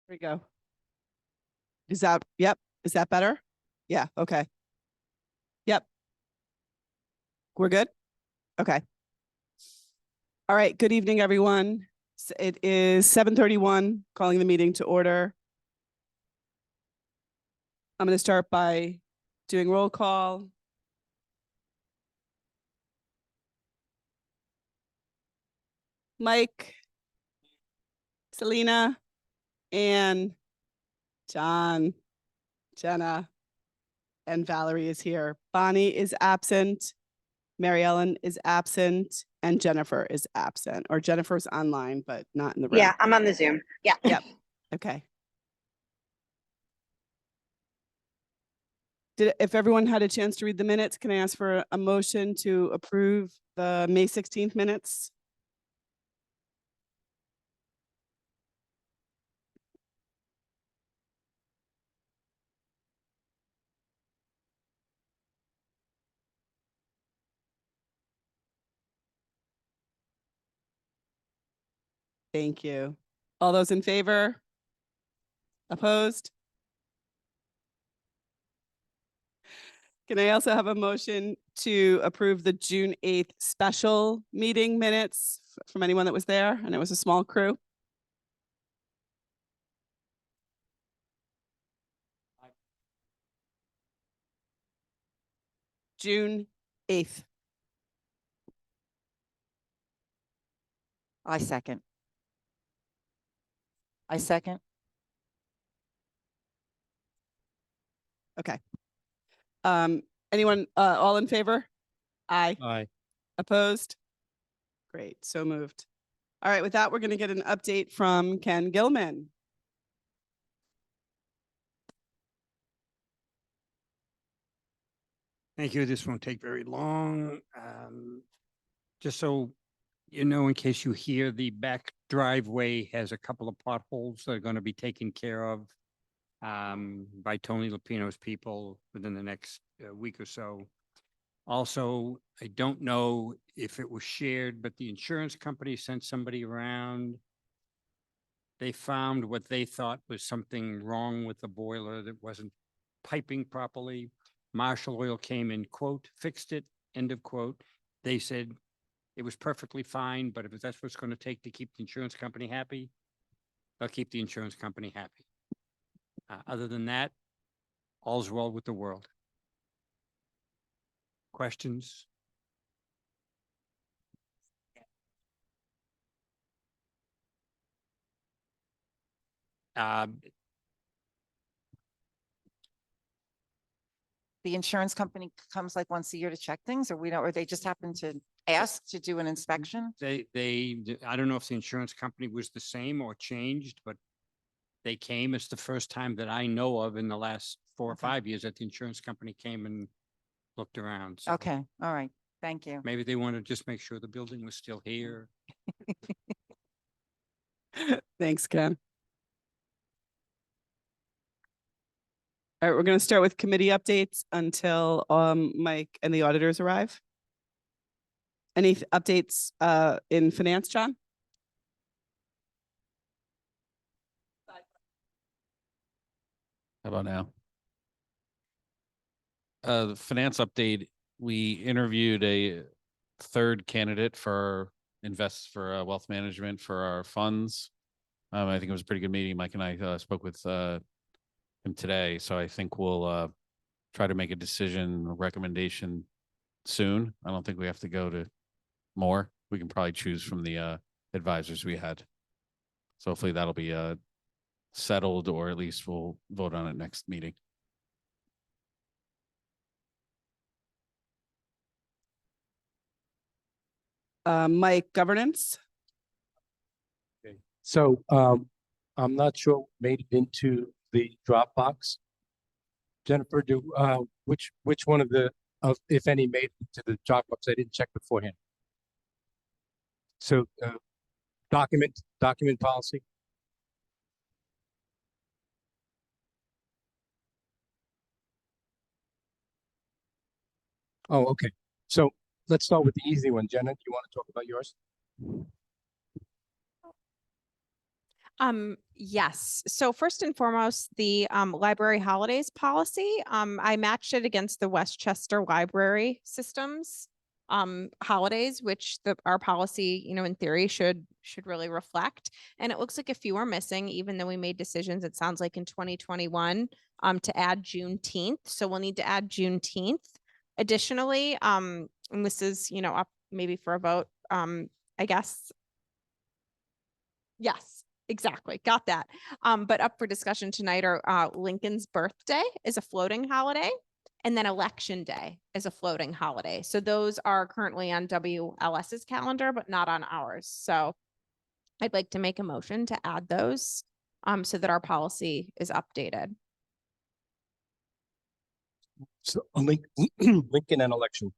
There we go. Is that, yep. Is that better? Yeah. Okay. Yep. We're good. Okay. All right. Good evening, everyone. It is 7:31, calling the meeting to order. I'm going to start by doing roll call. Mike, Selena, Anne, John, Jenna, and Valerie is here. Bonnie is absent. Mary Ellen is absent, and Jennifer is absent, or Jennifer's online, but not in the room. Yeah, I'm on the Zoom. Yeah. Yep. Okay. If everyone had a chance to read the minutes, can I ask for a motion to approve the May 16th minutes? Thank you. All those in favor? Opposed? Can I also have a motion to approve the June 8th special meeting minutes from anyone that was there? And it was a small crew. June 8th. I second. I second. Okay. Anyone, all in favor? Aye. Aye. Opposed? Great, so moved. All right, with that, we're going to get an update from Ken Gilman. Thank you. This won't take very long. Just so you know, in case you hear, the back driveway has a couple of potholes that are going to be taken care of by Tony Lupino's people within the next week or so. Also, I don't know if it was shared, but the insurance company sent somebody around. They found what they thought was something wrong with the boiler that wasn't piping properly. Marshall Oil came and, quote, fixed it, end of quote. They said it was perfectly fine, but if that's what's going to take to keep the insurance company happy, they'll keep the insurance company happy. Other than that, all's well with the world. Questions? The insurance company comes like once a year to check things, or we don't, or they just happen to ask to do an inspection? I don't know if the insurance company was the same or changed, but they came. It's the first time that I know of in the last 4 or 5 years that the insurance company came and looked around. So Okay, all right, thank you. maybe they want to just make sure the building was still here. Thanks, Ken. All right, we're going to start with committee updates until Mike and the auditors arrive. Any updates in finance, John? How about now? The finance update, we interviewed a third candidate for wealth management for our funds. I think it was a pretty good meeting. Mike and I spoke with him today, so I think we'll try to make a decision, a recommendation soon. I don't think we have to go to more. We can probably choose from the advisors we had. So hopefully that'll be settled, or at least we'll vote on it next meeting. Mike, governance. Okay. So I'm not sure made it into the Dropbox. Jennifer, which one of if any made it to the Dropbox? I didn't check beforehand. So document policy. Oh, okay. So let's start with the easy one. Jenna, do you want to talk about yours? Yes. So first and foremost, the library holidays policy, I matched it against the Westchester Library Systems holidays, which our policy, in theory should really reflect. And it looks like a few are missing, even though we made decisions, it sounds like in 2021, to add Juneteenth. So we'll need to add Juneteenth. Additionally, and this is, up maybe for a vote, I guess. Yes, exactly. Got that. But up for discussion tonight are Lincoln's birthday is a floating holiday, and then Election Day is a floating holiday. So those are currently on WLS's calendar, but not on ours. So I'd like to make a motion to add those so that our policy is updated. So Lincoln and election,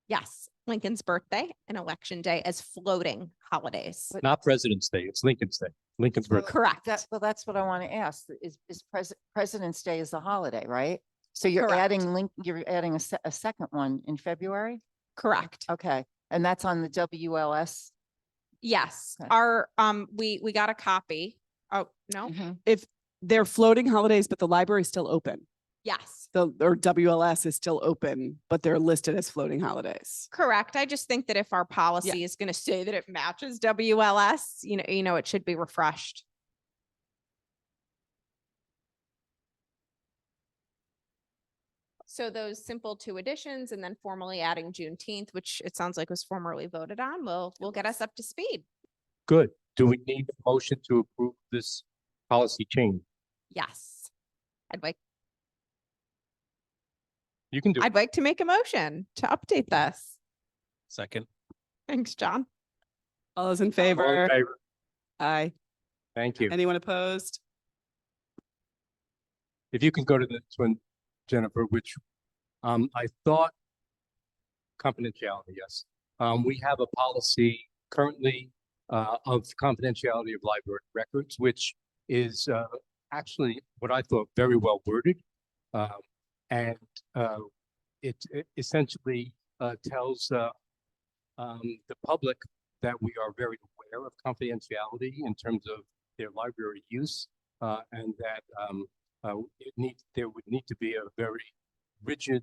Yes, Lincoln's birthday and Election Day as floating holidays. not President's Day. It's Lincoln's Day. Lincoln's Well, birthday. Correct. Well, that's what I want to ask. Is President's Day is a holiday, right? So you're Correct. you're adding a second one in February? Correct. Okay. And that's on the WLS? Yes, Okay. our, we got a copy. Oh, no, If they're floating holidays, but the library's still open, yes, or WLS is still open, but they're listed as floating holidays. correct. I just think that if our policy is going to say that it matches WLS, it should be refreshed. So those simple two additions and then formally adding Juneteenth, which it sounds like was formerly voted on, will get us up to speed. Good. Do we need a motion to approve this policy change? Yes. I'd like You can do it. I'd like to make a motion to update this. Second. Thanks, John. All those in All in favor? favor? Aye. Thank you. Anyone opposed? If you can go to the next one, Jennifer, which I thought confidentiality, yes. We have a policy currently of confidentiality of library records, which is actually what I thought very well worded. And it essentially tells the public that we are very aware of confidentiality in terms of their library use, and that there would need to be a very rigid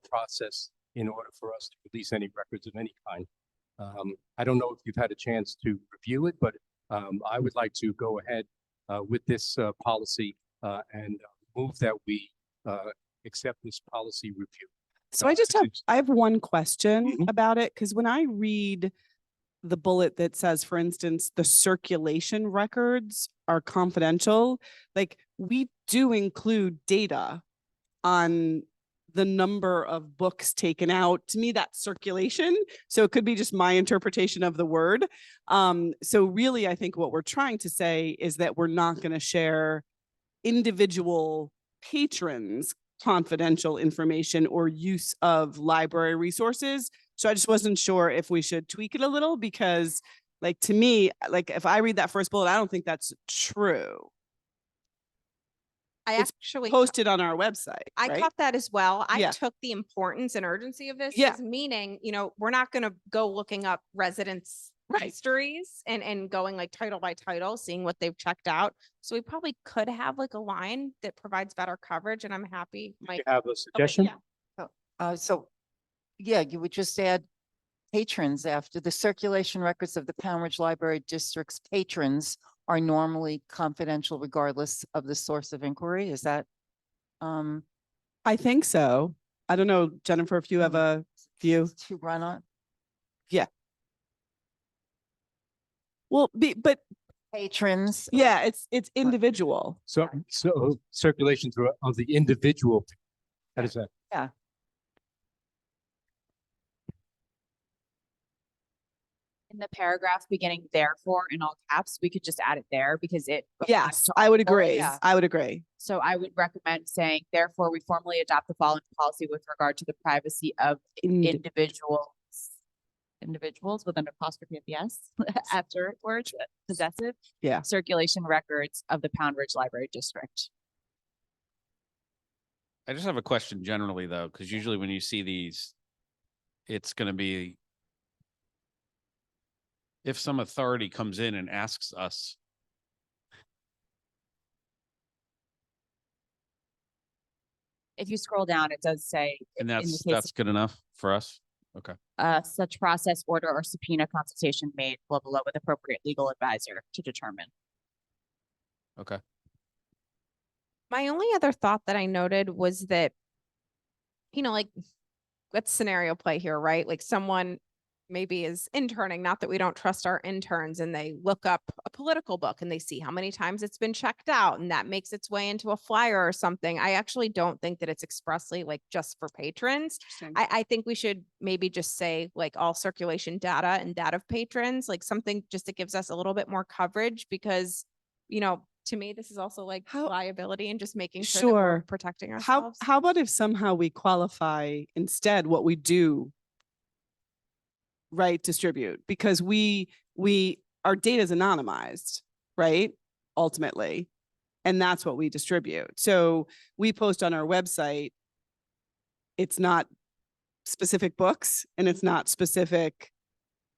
process in order for us to release any records of any kind. I don't know if you've had a chance to review it, but I would like to go ahead with this policy and move that we accept this policy review. So I have one question Mhm. about it, because when I read the bullet that says, for instance, the circulation records are confidential, like we do include data on the number of books taken out. To me, that's circulation. So it could be just my interpretation of the word. So really, I think what we're trying to say is that we're not going to share individual patrons' confidential information or use of library resources. So I just wasn't sure if we should tweak it a little, because like, to me, like if I read that first bullet, I don't think that's true. I It's actually Posted on our website, I right? caught that as well. I Yeah. took the importance and urgency of this Yeah. as meaning, we're not going to go looking up residents' Right. histories and going like title by title, seeing what they've checked out. So we probably could have like a line that provides better coverage, and I'm happy. You Mike. have a Okay, suggestion? yeah. So, yeah, you would just add patrons after the circulation records of the Pound Ridge Library District's patrons are normally confidential regardless of the source of inquiry. Is that? I think so. I don't know, Jennifer, if you have a view. To run on Well, but patrons? yeah, it's individual. So circulation through of the individual. How does that? In the paragraph beginning therefore in all caps, we could just add it there because it. applies Yes, to I would all agree. yeah. I would agree. So I would recommend saying, therefore, we formally adopt the following policy with regard to the privacy of individuals with an apostrophe at the S afterwards, possessive. Yeah. Circulation records of the Pound Ridge Library District. I just have a question generally though, because usually when you see these, it's gonna be if some authority comes in and asks us If you scroll down, it does say. And in the that's, case that's good enough for us? Okay. such process, order, or subpoena consultation made, blah, blah, blah, with appropriate legal advisor to determine. Okay. My only other thought that I noted was that, like, let's scenario play here, right? Like someone maybe is interning, not that we don't trust our interns, and they look up a political book and they see how many times it's been checked out and that makes its way into a flyer or something. I actually don't think that it's expressly like just for patrons. I think we should maybe just say like all circulation data and data of patrons, like something just that gives us a little bit more coverage because, to me, this is also like How- liability and just making sure that we're Sure. protecting How ourselves. how about if somehow we qualify instead what we do, right, distribute? Because our data is anonymized, right? Ultimately. And that's what we distribute. So we post on our website, it's not specific books and it's not specific.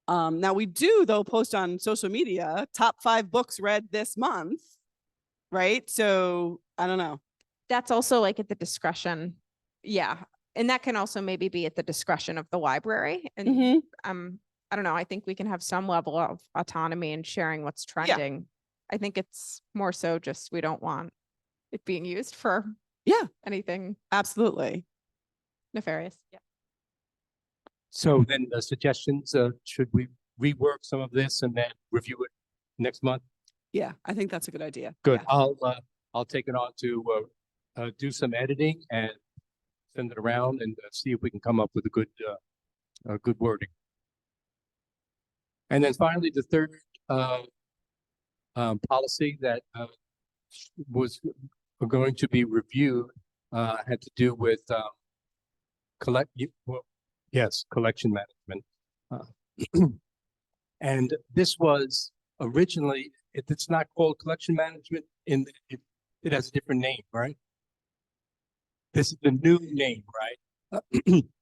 Now we do though post on social media, top 5 books read this month, right? So I don't know. That's also like at the discretion. Yeah. And that can also maybe be at the discretion of the library. And Mhm. I don't know. I think we can have some level of autonomy in sharing what's trending. I think it's more so just we don't want it being used for Yeah, anything absolutely. nefarious. Yeah. So then the suggestions, should we rework some of this and then review it next month? Yeah, I think that's a good idea. Good. Yeah. I'll take it on to, do some editing and send it around and see if we can come up with a good wording. And then finally, the third, policy that, was going to be reviewed, had to do with, collection management. And this was originally, it's not called collection management it has a different name, right? This is the new name, right?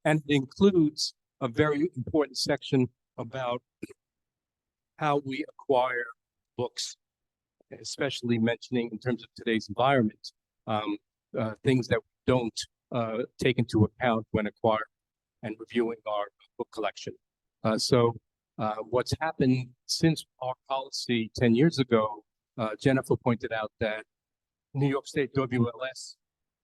And it includes a very important section about how we acquire books, especially mentioning in terms of today's environment, things that we don't take into account when acquiring and reviewing our book collection. So what's happened since our policy 10 years ago, Jennifer pointed out that New York State WLS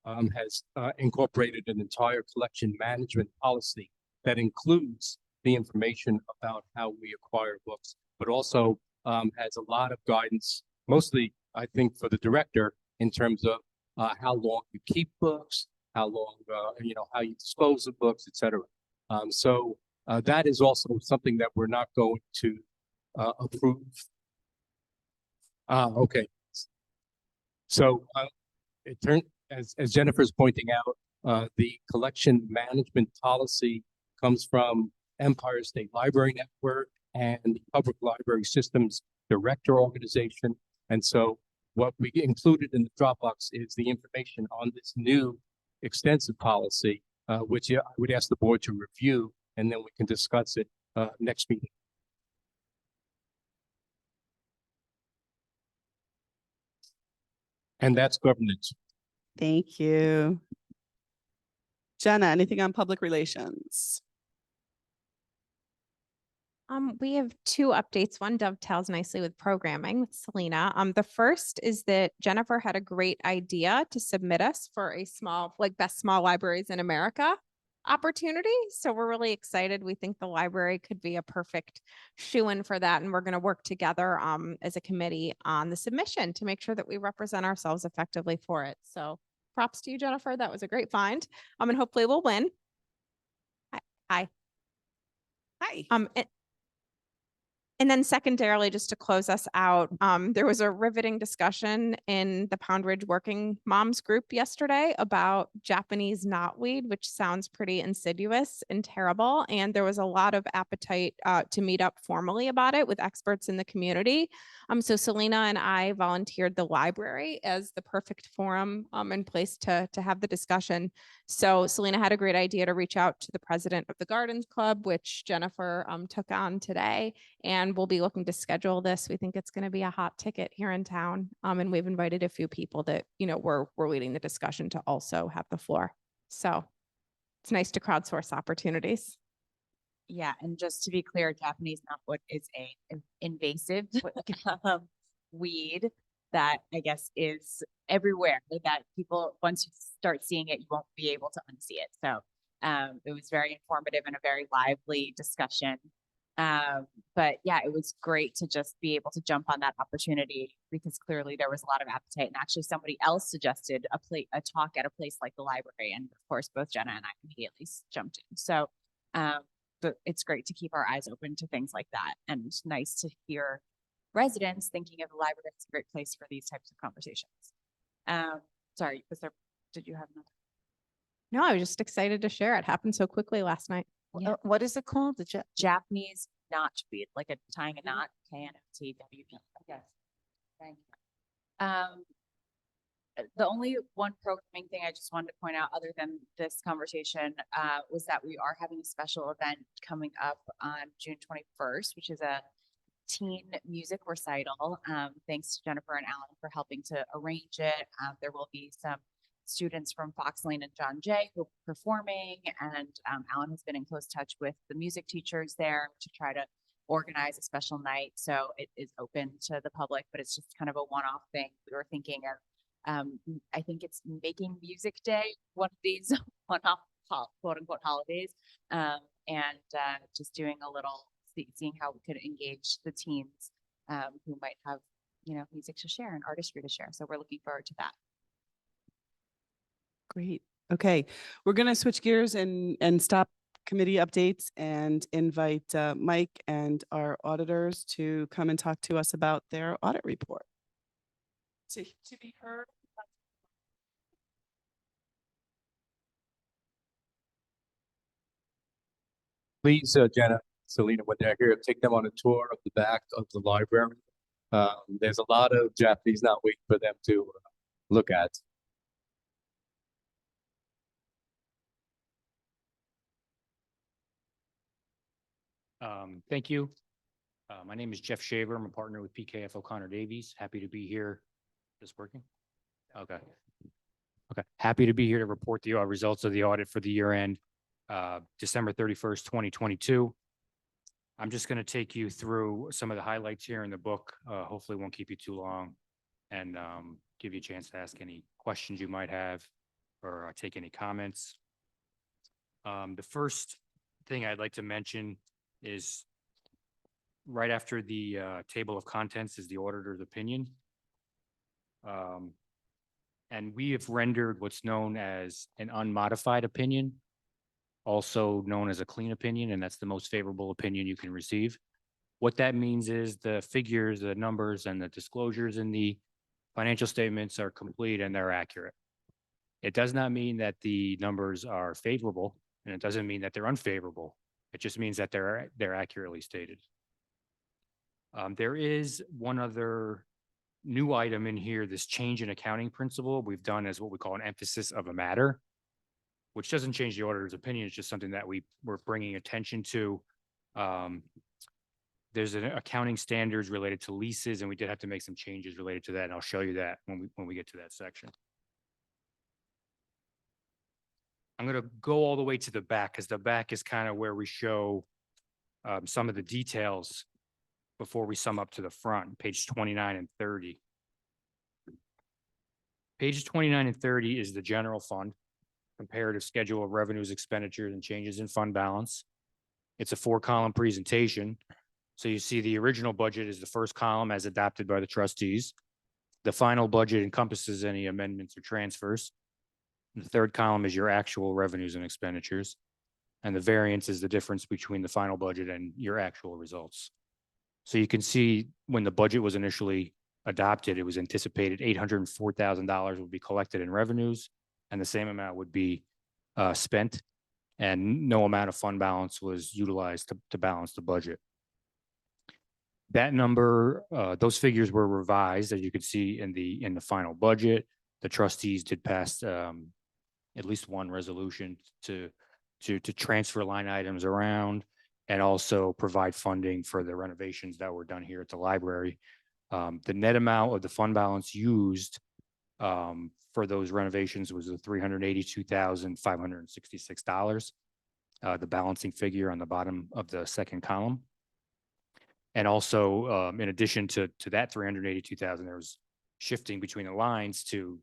has incorporated an entire collection management policy that includes the information about how we acquire books, but also has a lot of guidance, mostly I think for the director in terms of how long you keep books, how long, how you dispose of books, etc. So that is also something that we're not going to approve. Okay. So it turned, as Jennifer's pointing out, the collection management policy comes from Empire State Library Network and the Public Library Systems Director Organization. And so what we included in the Dropbox is the information on this new extensive policy, which I would ask the board to review, and then we can discuss it next meeting. And that's governance. Thank you. Jenna, anything on public relations? We have 2 updates. One dovetails nicely with programming with Selena. The first is that Jennifer had a great idea to submit us for a small, like best small libraries in America opportunity. So we're really excited. We think the library could be a perfect shoe-in for that. And we're going to work together as a committee on the submission to make sure that we represent ourselves effectively for it. So props to you, Jennifer. That was a great find. And hopefully we'll win. Hi. Hi. And then secondarily, just to close us out, there was a riveting discussion in the Pound Ridge Working Moms group yesterday about Japanese knotweed, which sounds pretty insidious and terrible. And there was a lot of appetite to meet up formally about it with experts in the community. So Selena and I volunteered the library as the perfect forum and place to have the discussion. So Selena had a great idea to reach out to the president of the Gardens Club, which Jennifer took on today. And again, we'll be looking to schedule this. We think it's going to be a hot ticket here in town. And we've invited a few people that, we're leading the discussion to also have the floor. So it's nice to crowdsource opportunities. Yeah, and just to be clear, Japanese knotwood is invasive weed that I guess is everywhere. That people, once you start seeing it, you won't be able to unsee it. So it was very informative and a very lively discussion. But yeah, it was great to just be able to jump on that opportunity because clearly there was a lot of appetite. And actually somebody else suggested a talk at a place like the library. And of course, both Jenna and I immediately jumped in. So but it's great to keep our eyes open to things like that. And nice to hear residents thinking of the library as a great place for these types of conversations. Sorry, did you have another? No, I was just excited to share. It happened so quickly last night. Yeah. What is it called? Japanese notchweed, like tying a knot, KNOTWED. Yes. Thank you. The only one programming thing I just wanted to point out other than this conversation was that we are having a special event coming up on June 21st, which is a teen music recital. Thanks to Jennifer and Alan for helping to arrange it. There will be some students from Fox Lane and John Jay who are performing, and Alan has been in close touch with the music teachers there to try to organize a special night. So it is open to the public, but it's just kind of a one-off thing. We were thinking of I think it's Making Music Day, one of these one-off quote unquote holidays, and just doing a little, seeing how we could engage the teens who might have, music to share and artistry to share. So we're looking forward to that. Great. Okay. We're going to switch gears and stop committee updates and invite Mike and our auditors to come and talk to us about their audit report. To be heard. Please, Jenna, Selena, when they're here, take them on a tour of the back of the library. There's a lot of Japanese not waiting for them to look at. Thank you. My name is Jeff Shaver. I'm a partner with PKF O'Connor Davies. Happy to be here. Is this working? Okay. Okay. Happy to be here to report the results of the audit for the year end, December 31st, 2022. I'm just going to take you through some of the highlights here in the book. Hopefully won't keep you too long and give you a chance to ask any questions you might have or take any comments. The first thing I'd like to mention is right after the table of contents is the auditor's opinion. And we have rendered what's known as an unmodified opinion, also known as a clean opinion, and that's the most favorable opinion you can receive. What that means is the figures, the numbers, and the disclosures in the financial statements are complete and they're accurate. It does not mean that the numbers are favorable, and it doesn't mean that they're unfavorable. It just means that they're accurately stated. There is one other new item in here, this change in accounting principle we've done as what we call an emphasis of a matter, which doesn't change the auditor's opinion. It's just something that we're bringing attention to. There's an accounting standards related to leases, and we did have to make some changes related to that, and I'll show you that when we get to that section. I'm going to go all the way to the back because the back is kind of where we show some of the details before we sum up to the front, page 29 and 30. Pages 29 and 30 is the general fund, comparative schedule of revenues, expenditures, and changes in fund balance. It's a 4-column presentation. So you see the original budget is the first column as adopted by the trustees. The final budget encompasses any amendments or transfers. The third column is your actual revenues and expenditures. And the variance is the difference between the final budget and your actual results. So you can see when the budget was initially adopted, it was anticipated $804,000 would be collected in revenues and the same amount would be spent, and no amount of fund balance was utilized to balance the budget. That number, those figures were revised, as you could see in the final budget. The trustees did pass at least one resolution to transfer line items around and also provide funding for the renovations that were done here at the library. The net amount of the fund balance used for those renovations was $382,566. The balancing figure on the bottom of the second column. And also, in addition to that 382,000, there was shifting between the lines to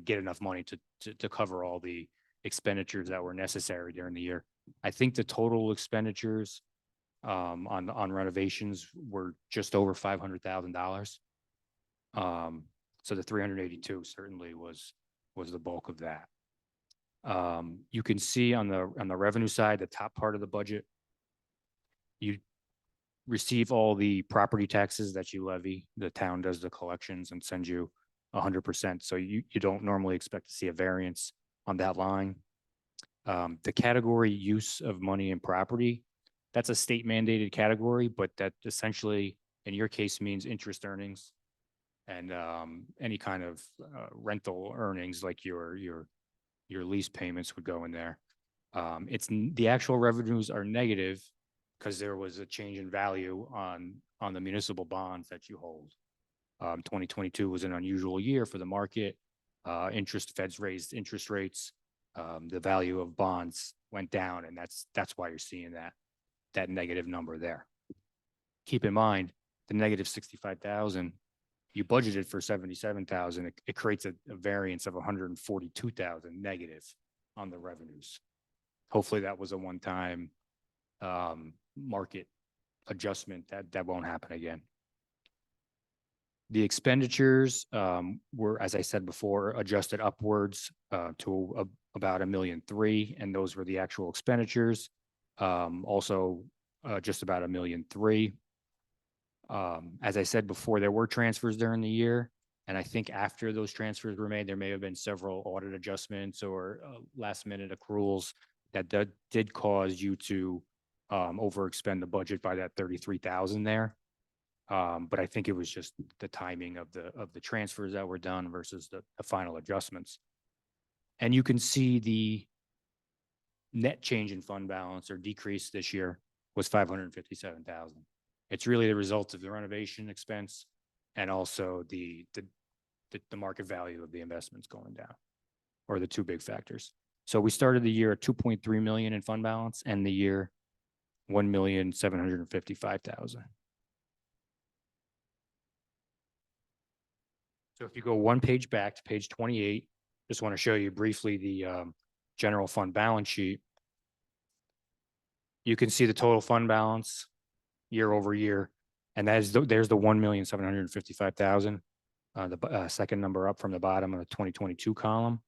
get enough money to cover all the expenditures that were necessary during the year. I think the total expenditures on renovations were just over $500,000. So the 382 certainly was the bulk of that. You can see on the revenue side, the top part of the budget, you receive all the property taxes that you levy. The town does the collections and sends you 100%. So you don't normally expect to see a variance on that line. The category use of money and property, that's a state mandated category, but that essentially in your case means interest earnings and any kind of rental earnings like your lease payments would go in there. The actual revenues are negative because there was a change in value on the municipal bonds that you hold. 2022 was an unusual year for the market. Feds raised interest rates. The value of bonds went down, and that's why you're seeing that negative number there. Keep in mind, the negative 65,000, you budgeted for 77,000. It creates a variance of 142,000 negative on the revenues. Hopefully that was a one-time market adjustment that won't happen again. The expenditures were, as I said before, adjusted upwards to about $1.3 million, and those were the actual expenditures. Also, just about $1.3 million. As I said before, there were transfers during the year, and I think after those transfers were made, there may have been several audit adjustments or last-minute accruals that did cause you to overexpend the budget by that 33,000 there. But I think it was just the timing of the transfers that were done versus the final adjustments. And you can see the net change in fund balance or decrease this year was 557,000. It's really the result of the renovation expense and also the market value of the investments going down, or the two big factors. So we started the year at 2.3 million in fund balance, and the year 1,755,000. So if you go one page back to page 28, just want to show you briefly the general fund balance sheet. You can see the total fund balance year over year, and there's the 1,755,000. The second number up from the bottom of the 2022 column.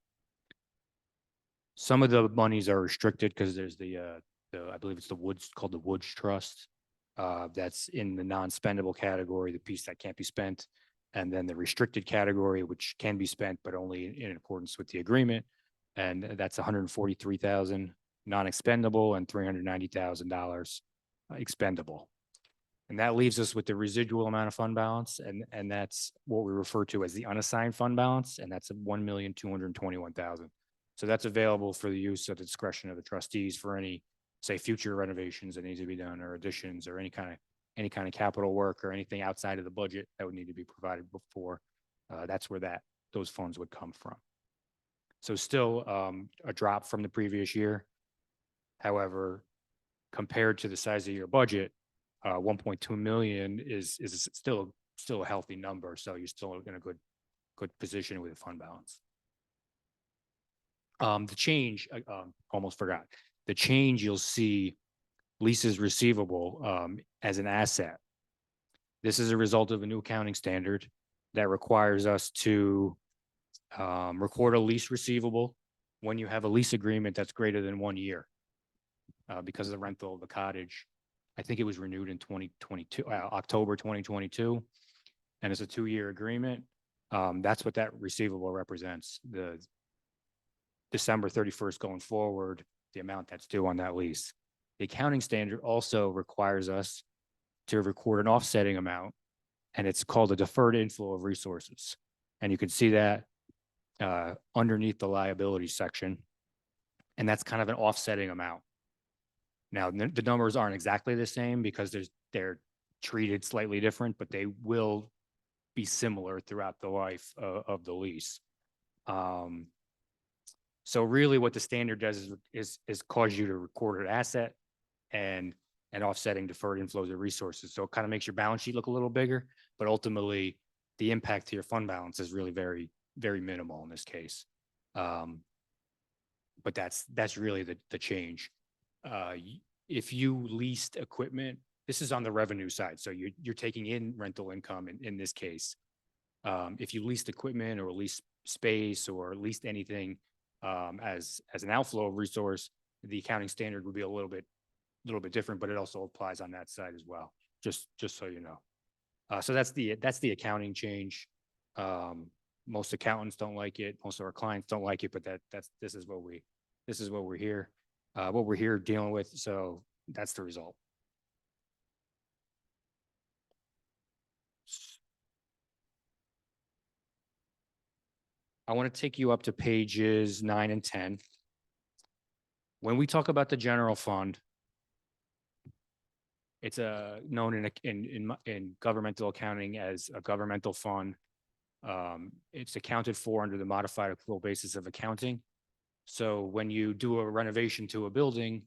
Some of the monies are restricted because there's I believe it's called the Woods Trust. That's in the non-spendable category, the piece that can't be spent. And then the restricted category, which can be spent, but only in accordance with the agreement. And that's 143,000 non-expendable and $390,000 expendable. And that leaves us with the residual amount of fund balance. And that's what we refer to as the unassigned fund balance. And that's 1,221,000. So that's available for the use at the discretion of the trustees for any, say, future renovations that need to be done, or additions, or any kind of capital work, or anything outside of the budget that would need to be provided before. That's where those funds would come from. So still a drop from the previous year. However, compared to the size of your budget, 1.2 million is still a healthy number. So you're still in a good position with the fund balance. The change, almost forgot. The change, you'll see leases receivable as an asset. This is a result of a new accounting standard that requires us to record a lease receivable when you have a lease agreement that's greater than 1 year because of the rental of the cottage. I think it was renewed in October 2022, and it's a 2-year agreement. That's what that receivable represents. The December 31st going forward, the amount that's due on that lease. The accounting standard also requires us to record an offsetting amount, and it's called a deferred inflow of resources. And you can see that underneath the liability section, and that's kind of an offsetting amount. Now, the numbers aren't exactly the same because they're treated slightly different, but they will be similar throughout the life of the lease. So really what the standard does is cause you to record an asset and offsetting deferred inflows of resources. So it kind of makes your balance sheet look a little bigger, but ultimately the impact to your fund balance is really very, very minimal in this case. But that's really the change. If you leased equipment, this is on the revenue side. So you're taking in rental income in this case. If you leased equipment or leased space or leased anything as an outflow of resource, the accounting standard would be a little bit different, but it also applies on that side as well. Just so you know. So that's the accounting change. Most accountants don't like it. Most of our clients don't like it, but this is what we're here dealing with. So that's the result. I want to take you up to pages 9 and 10. When we talk about the general fund, it's known in governmental accounting as a governmental fund. It's accounted for under the modified accrual basis of accounting. So when you do a renovation to a building,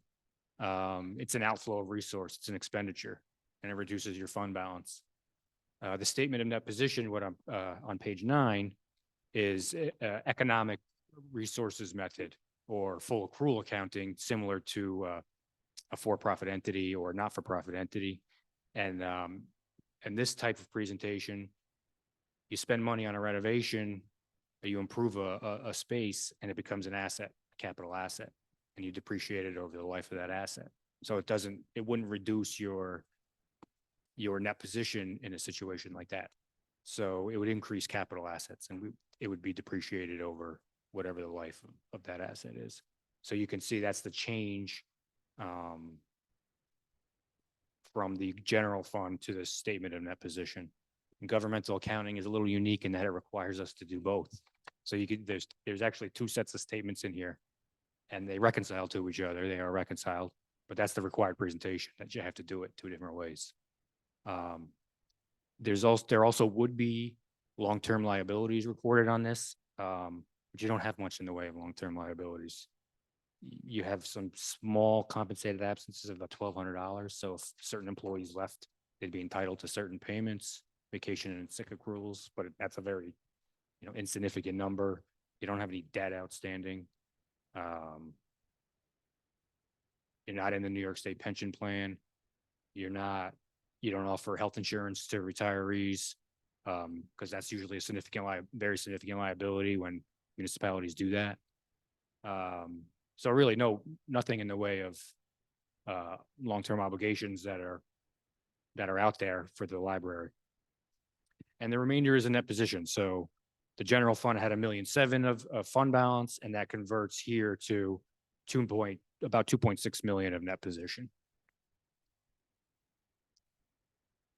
it's an outflow of resource, it's an expenditure, and it reduces your fund balance. The statement of net position, what I'm on page 9, is economic resources method or full accrual accounting, similar to a for-profit entity or not-for-profit entity. And this type of presentation, you spend money on a renovation, you improve a space, and it becomes an asset, a capital asset, and you depreciate it over the life of that asset. So it wouldn't reduce your net position in a situation like that. So it would increase capital assets, and it would be depreciated over whatever the life of that asset is. So you can see that's the change from the general fund to the statement of net position. And governmental accounting is a little unique in that it requires us to do both. So there's actually 2 sets of statements in here, and they reconcile to each other. They are reconciled, but that's the required presentation that you have to do it 2 different ways. There also would be long-term liabilities recorded on this, but you don't have much in the way of long-term liabilities. You have some small compensated absences of about $1,200. So if certain employees left, they'd be entitled to certain payments, vacation and sick accruals, but that's a very, insignificant number. You don't have any debt outstanding. You're not in the New York State pension plan. You don't offer health insurance to retirees, because that's usually a very significant liability when municipalities do that. So really nothing in the way of long-term obligations that are out there for the library. And the remainder is a net position. So the general fund had $1.7 million of fund balance, and that converts here to about 2.6 million of net position.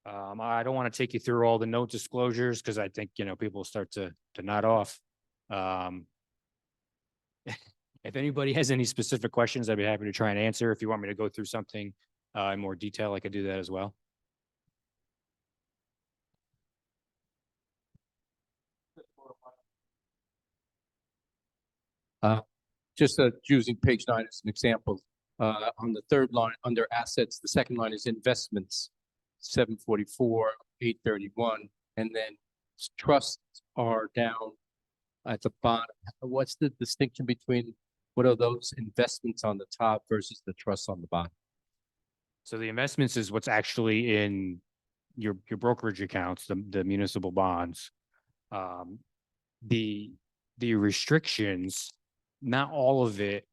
I don't want to take you through all the note disclosures because I think, people start to nod off. If anybody has any specific questions, I'd be happy to try and answer. If you want me to go through something in more detail, I could do that as well. Just using page 9 as an example, on the third line under assets, the second line is investments, 744, 831, and then trusts are down at the bottom. What's the distinction between what are those investments on the top versus the trusts on the bottom? So the investments is what's actually in your brokerage accounts, the municipal bonds. The restrictions, not all of it.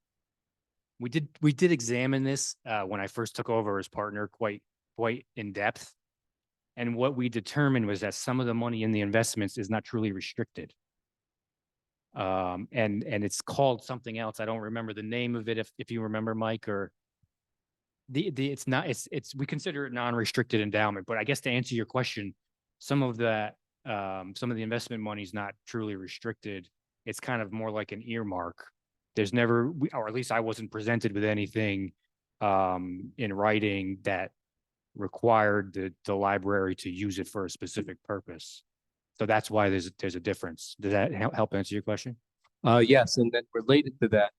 We did examine this when I first took over as partner quite in depth. And what we determined was that some of the money in the investments is not truly restricted. And it's called something else. I don't remember the name of it. If you remember, Mike, or it's we consider it non-restricted endowment, but I guess to answer your question, some of the investment money is not truly restricted. It's kind of more like an earmark. There's never, or at least I wasn't presented with anything in writing that required the library to use it for a specific purpose. So that's why there's a difference. Does that help answer your question? Yes, and then related to that,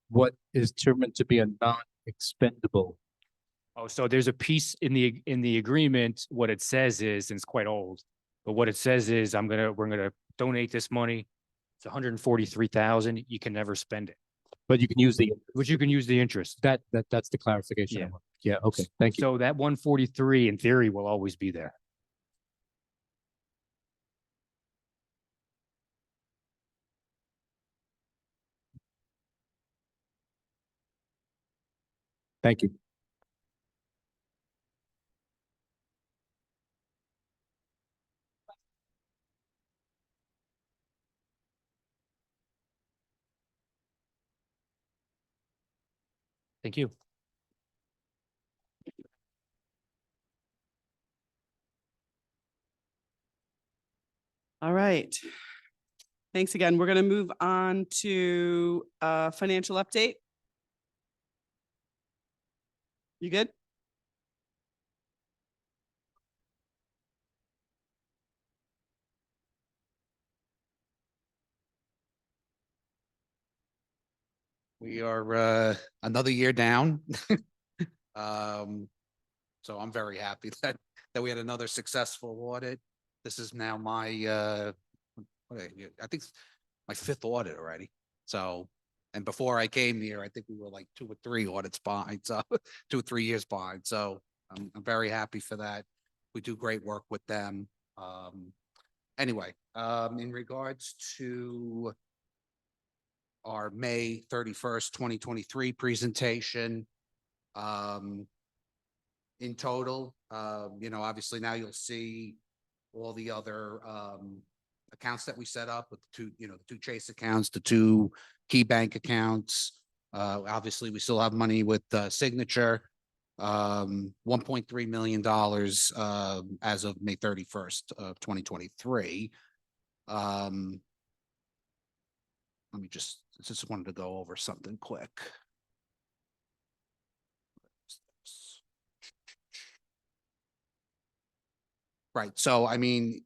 what is determined to be a non-expendable? Oh, so there's a piece in the agreement. What it says is, and it's quite old, but what it says is we're gonna donate this money. It's 143,000. You can never spend it, But you can use the, but you can use the interest. that's the clarification. I Yeah. want. Yeah, okay, thank you. So that 143 in theory will always be there. Thank you. Thank you. All right. Thanks again. We're going to move on to financial update. You good? We are another year down. So I'm very happy that we had another successful audit. This is now my I think it's my fifth audit already. So, and before I came here, I think we were like 2 or 3 audits behind, so 2 or 3 years behind. So I'm very happy for that. We do great work with them. Anyway, in regards to our May 31st, 2023 presentation. In total, obviously now you'll see all the other accounts that we set up with the 2 Chase accounts, the 2 key bank accounts. Obviously, we still have money with Signature, $1.3 million as of May 31st of 2023. Let me just wanted to go over something quick. Right. So, I mean,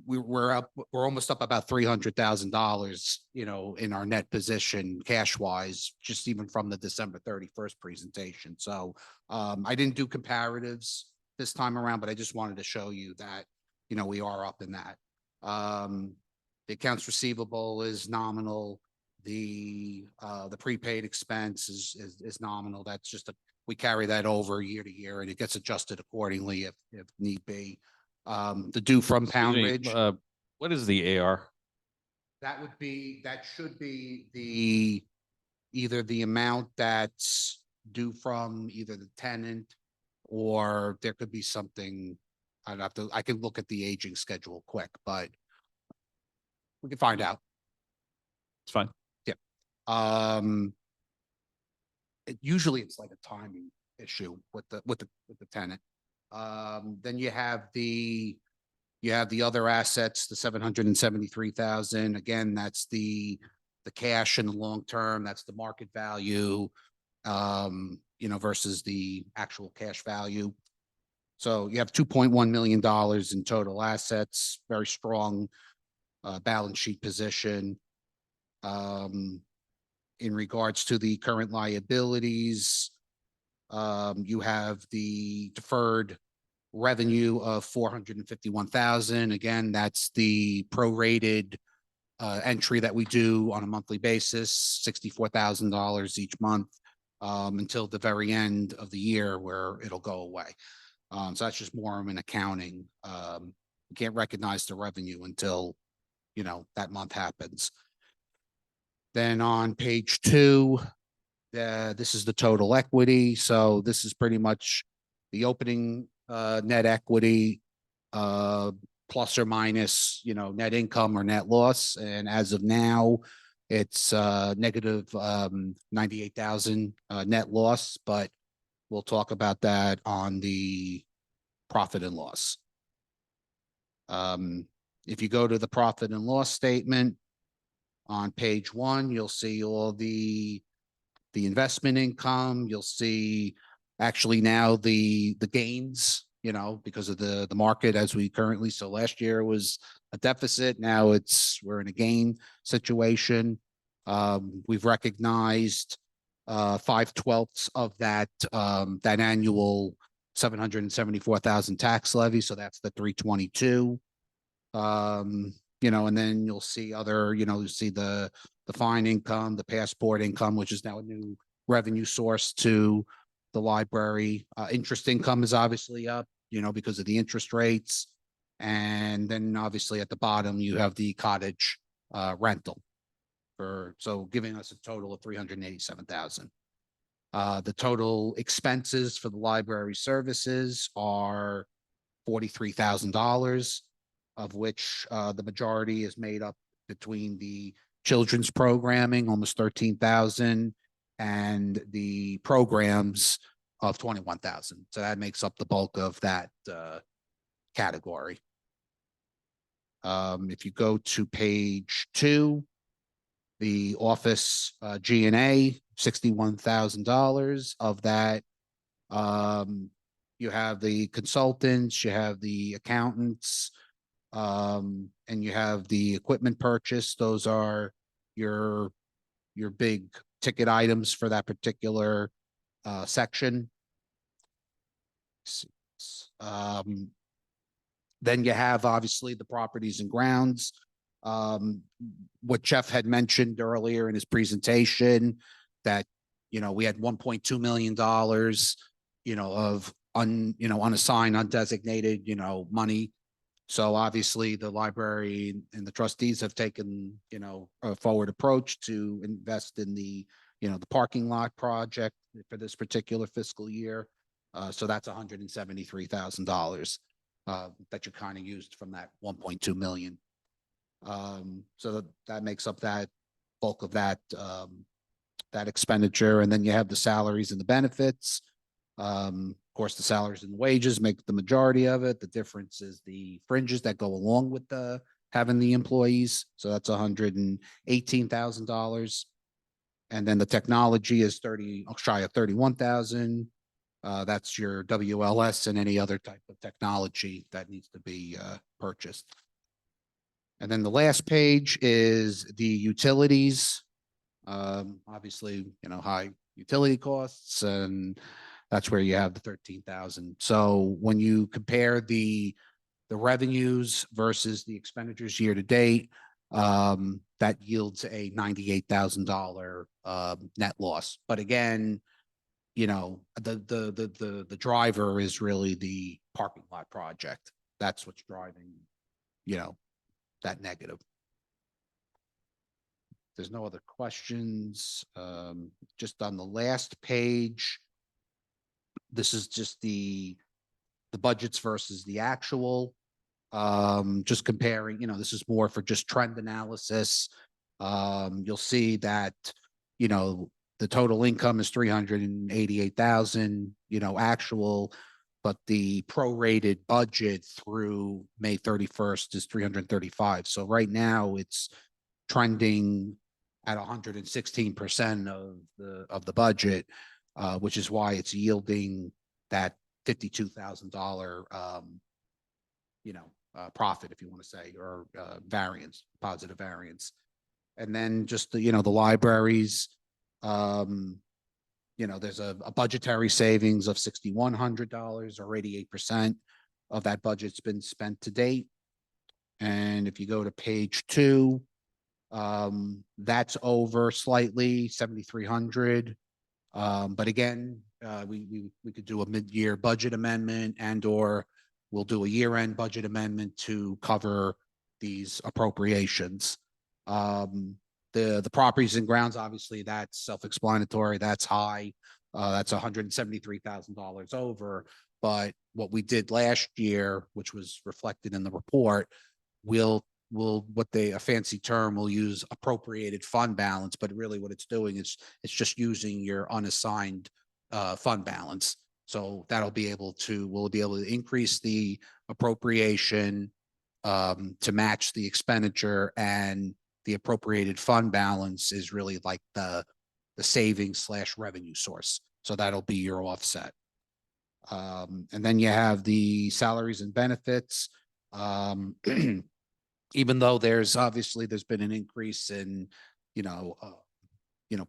we're almost up about $300,000, in our net position cash wise, just even from the December 31st presentation. So, I didn't do comparatives this time around, but I just wanted to show you that, we are up in that. The accounts receivable is nominal. The prepaid expense is nominal. That's just we carry that over year to year and it gets adjusted accordingly if need be. The due from Pound Ridge. What is the AR? That should be either the amount that's due from either the tenant or there could be something. I can look at the aging schedule quick, but we can find out. It's fine. Usually it's like a timing issue with the tenant. Then you have the other assets, the 773,000. Again, that's the cash in the long term. That's the market value, versus the actual cash value. So you have $2.1 million in total assets, very strong balance sheet position. In regards to the current liabilities, you have the deferred revenue of 451,000. Again, that's the prorated entry that we do on a monthly basis, $64,000 each month, until the very end of the year where it'll go away. So that's just more of an accounting. You can't recognize the revenue until, that month happens. Then on page 2, this is the total equity. So this is pretty much the opening net equity, plus or minus, net income or net loss. And as of now, it's negative 98,000 net loss, but we'll talk about that on the profit and loss. If you go to the profit and loss statement on page 1, you'll see all the the investment income, you'll see actually now the gains, because of the market as we currently, so last year was a deficit, now we're in a gain situation. We've recognized 5/12 of that annual 774,000 tax levy, so that's the 322. And then you'll see other, you'll see the fine income, the passport income, which is now a new revenue source to the library. Interest income is obviously up, because of the interest rates. And then obviously at the bottom, you have the cottage rental so giving us a total of 387,000. The total expenses for the library services are $43,000, of which the majority is made up between the children's programming, almost 13,000, and the programs of 21,000. So that makes up the bulk of that category. If you go to page 2, the office G&A, $61,000. Of that, you have the consultants, you have the accountants, and you have the equipment purchase. Those are your big ticket items for that particular section. Then you have obviously the properties and grounds. What Jeff had mentioned earlier in his presentation, that we had $1.2 million, of unassigned, undesignated, money. So obviously the library and the trustees have taken, a forward approach to invest in the parking lot project for this particular fiscal year. So that's $173,000 that you kind of used from that 1.2 million. So that makes up that bulk of that expenditure. And then you have the salaries and the benefits. Of course, the salaries and the wages make the majority of it. The difference is the fringes that go along with having the employees. So that's $118,000. And then the technology is shy of 31,000. That's your WLS and any other type of technology that needs to be purchased. And then the last page is the utilities. Obviously, high utility costs, and that's where you have the 13,000. So when you compare the revenues versus the expenditures year to date, that yields a $98,000 net loss. But again, the driver is really the parking lot project. That's what's driving, that negative. There's no other questions. Just on the last page, this is just the budgets versus the actual. Just comparing, this is more for just trend analysis. You'll see that, the total income is 388,000, actual, but the prorated budget through May 31st is 335. So right now it's trending at 116% of the budget, which is why it's yielding that $52,000, profit, if you want to say, or variance, positive variance. And then just the libraries, there's a budgetary savings of $6,100, or 88% of that budget's been spent to date. And if you go to page 2, that's over slightly, 7,300. But again, we could do a mid-year budget amendment, or we'll do a year-end budget amendment to cover these appropriations. The properties and grounds, obviously, that's self-explanatory. That's high. That's $173,000 over. But what we did last year, which was reflected in the report, a fancy term, we'll use appropriated fund balance, but really what it's doing is it's just using your unassigned fund balance. So we'll be able to increase the appropriation to match the expenditure, and the appropriated fund balance is really like the the savings slash revenue source. So that'll be your offset. And then you have the salaries and benefits. Even though there's been an increase in,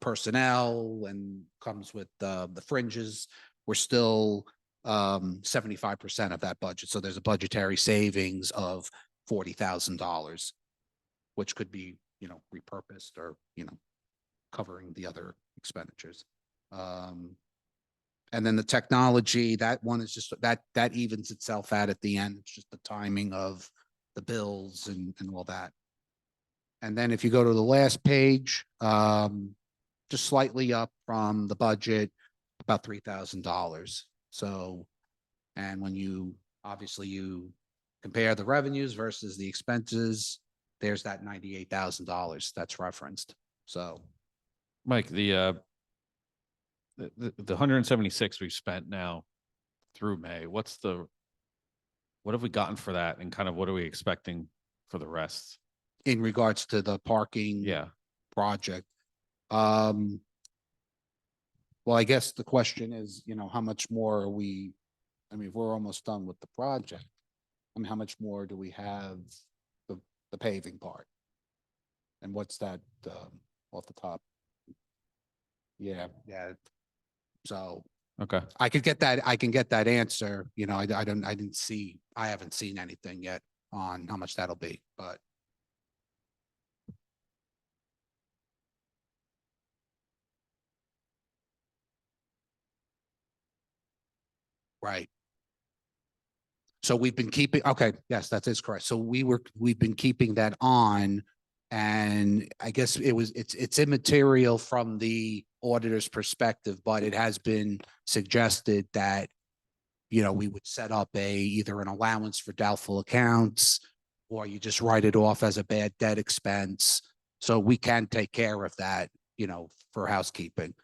personnel and comes with the fringes, we're still 75% of that budget. So there's a budgetary savings of $40,000, which could be, repurposed or, covering the other expenditures. And then the technology, that one is just that evens itself out at the end. It's just the timing of the bills and all that. And then if you go to the last page, just slightly up from the budget, about $3,000. So, and when you compare the revenues versus the expenses, there's that $98,000 that's referenced. So, Mike, the 176 we've spent now through May, what have we gotten for that, and kind of what are we expecting for the rest? in regards to the parking Yeah, project, well, I guess the question is, how much more are we, if we're almost done with the project, how much more do we have the paving part? And what's that, off the top? Yeah. So okay. I can get that answer, I haven't seen anything yet on how much that'll be, but. Right. So we've been keeping, okay, yes, that is correct. So we've been keeping that on. And I guess it's immaterial from the auditor's perspective, but it has been suggested that, we would set up either an allowance for doubtful accounts, or you just write it off as a bad debt expense. So we can take care of that, for housekeeping,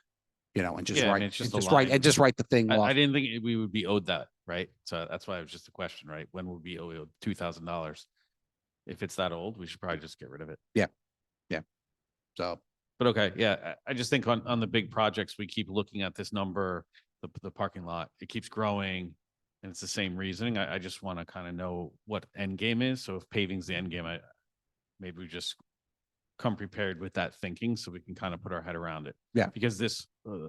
and just Yeah, I write, mean, it's just a just line. write the thing off. I didn't think we would be owed that, right? So that's why it was just a question, right? When would we owe $2,000? If it's that old, we should probably just get rid of it. So, But okay, yeah, I just think on the big projects, we keep looking at this number, the parking lot, it keeps growing, and it's the same reasoning. I just want to kind of know what end game is. So if paving's the end game, maybe we just come prepared with that thinking so we can kind of put our head around it. Yeah. Because this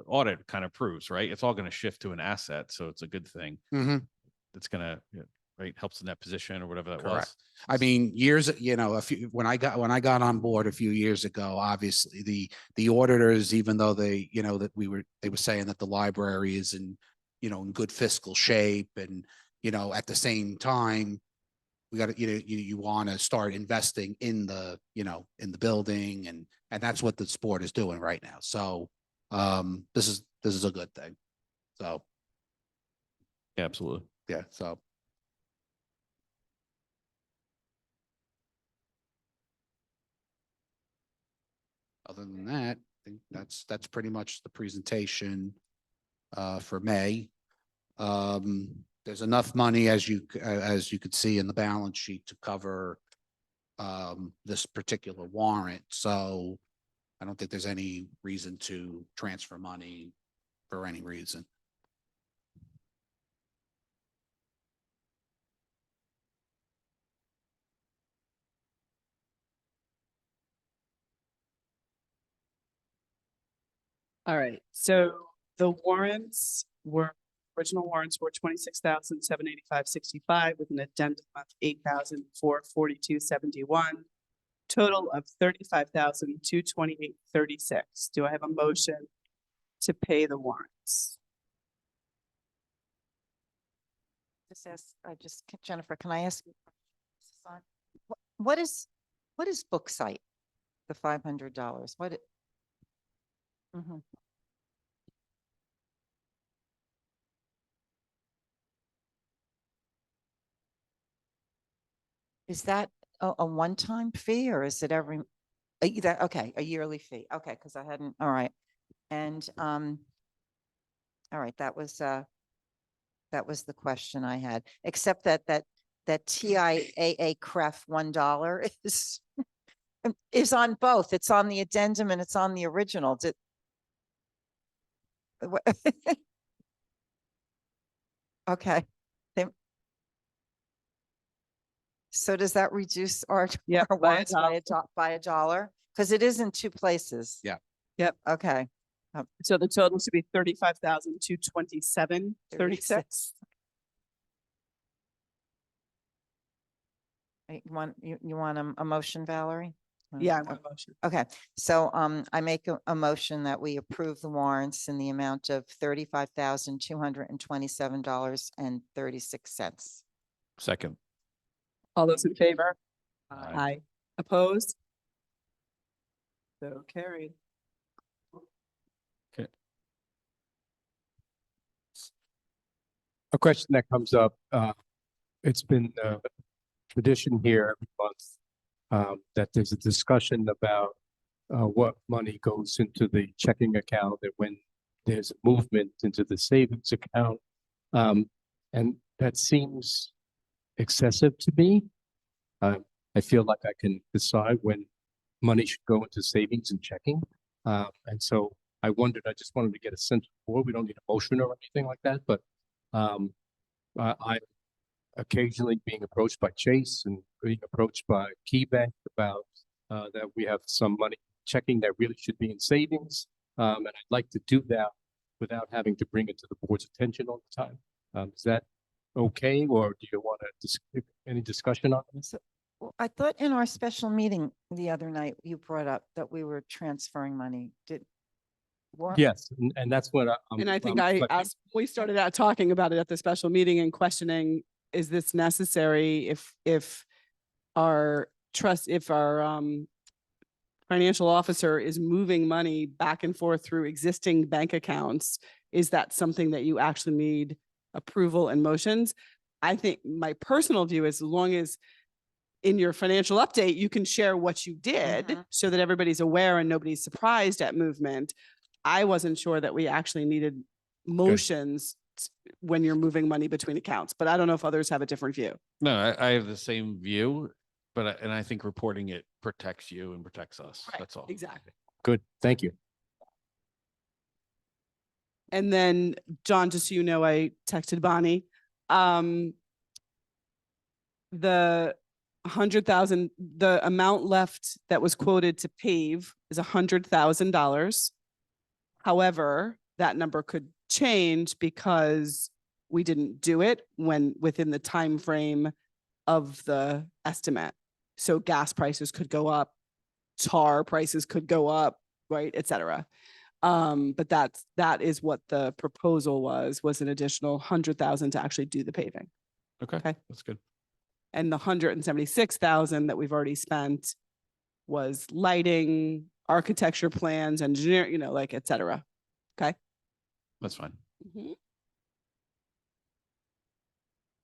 audit kind of proves, right? It's all going to shift to an asset, so it's a good thing. mhm. It's gonna, right, helps in that position or whatever that was. Correct. When I got on board a few years ago, obviously the auditors, even though they were saying that the library is in good fiscal shape, and at the same time, we got to, you want to start investing in the building, and that's what the sport is doing right now. So this is a good thing. So Yeah, absolutely. yeah, so. Other than that, I think that's pretty much the presentation for May. There's enough money, as you could see in the balance sheet, to cover this particular warrant. So I don't think there's any reason to transfer money for any reason. All right, so the original warrants were 26,785.65 with an addendum of 8,442.71. Total of 35,228.36. Do I have a motion to pay the warrants? Jennifer, can I ask you? What is book site? The $500, what it? Mhm. Is that a one-time fee, or is it every, okay, a yearly fee? Okay, because I hadn't, all right. And, all right, that was the question I had, except that TIAA CREF $1 is on both. It's on the addendum and it's on the original. Okay. They- So does that reduce our, Yep, our by a warrants by $1? Because it is in two places. Yeah. Yep. Okay. So the total should be 35,227.36. You want a motion, Valerie? Yeah, I Okay. want a motion. Okay, so I make a motion that we approve the warrants in the amount of $35,227.36. Second. All those in favor? Aye. Aye. Opposed? So carried. A question that comes up, it's been tradition here every month that there's a discussion about what money goes into the checking account and when there's movement into the savings account. And that seems excessive to me. I feel like I can decide when money should go into savings and checking. And so I just wanted to get a sense before, we don't need a motion or anything like that, but I occasionally being approached by Chase and being approached by KeyBank about that we have some money checking that really should be in savings. And I'd like to do that without having to bring it to the board's attention all the time. Is that okay, or do you want to any discussion on this? Well, I thought in our special meeting the other night, you brought up that we were transferring money. Yes, and that's what And I think I asked, we started out talking about it at the special meeting and questioning, is this necessary if our financial officer is moving money back and forth through existing bank accounts, is that something that you actually need approval and motions? I think my personal view is, as long as in your financial update, you can share what you did Mhm. so that everybody's aware and nobody's surprised at movement. I wasn't sure that we actually needed motions when you're moving money between accounts, but I don't know if others have a different view. No, I have the same view, but and I think reporting it protects you and protects us. That's all. Exactly. Good, thank you. And then, John, just so you know, I texted Bonnie. The 100,000, the amount left that was quoted to pave is $100,000. However, that number could change because we didn't do it within the time frame of the estimate. So gas prices could go up, tar prices could go up, right, et cetera. But that is what the proposal was an additional 100,000 to actually do the paving. Okay, Okay. that's good. And the 176,000 that we've already spent was lighting, architecture plans, engineer, like, et cetera. Okay. That's fine.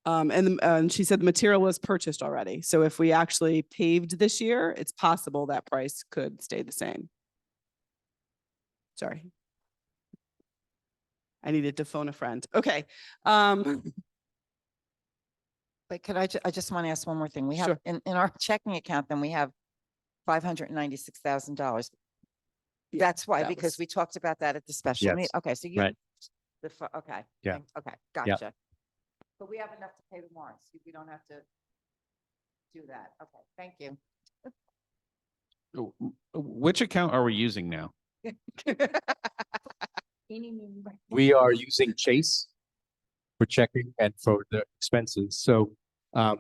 And she said the material was purchased already. So if we actually paved this year, it's possible that price could stay the same. Sorry. I needed to phone a friend. Okay. But could I just want to ask one more thing. We have Sure. in our checking account, then we have $596,000. Yeah, That's why, that because was- we talked about that at the special meeting. Yes. Okay, so you. Right. Okay. Yeah. Okay, gotcha. But we have enough to pay the warrants. We don't have to do that. Okay, thank you. Which account are we using now? We are using Chase for checking and for the expenses. So, I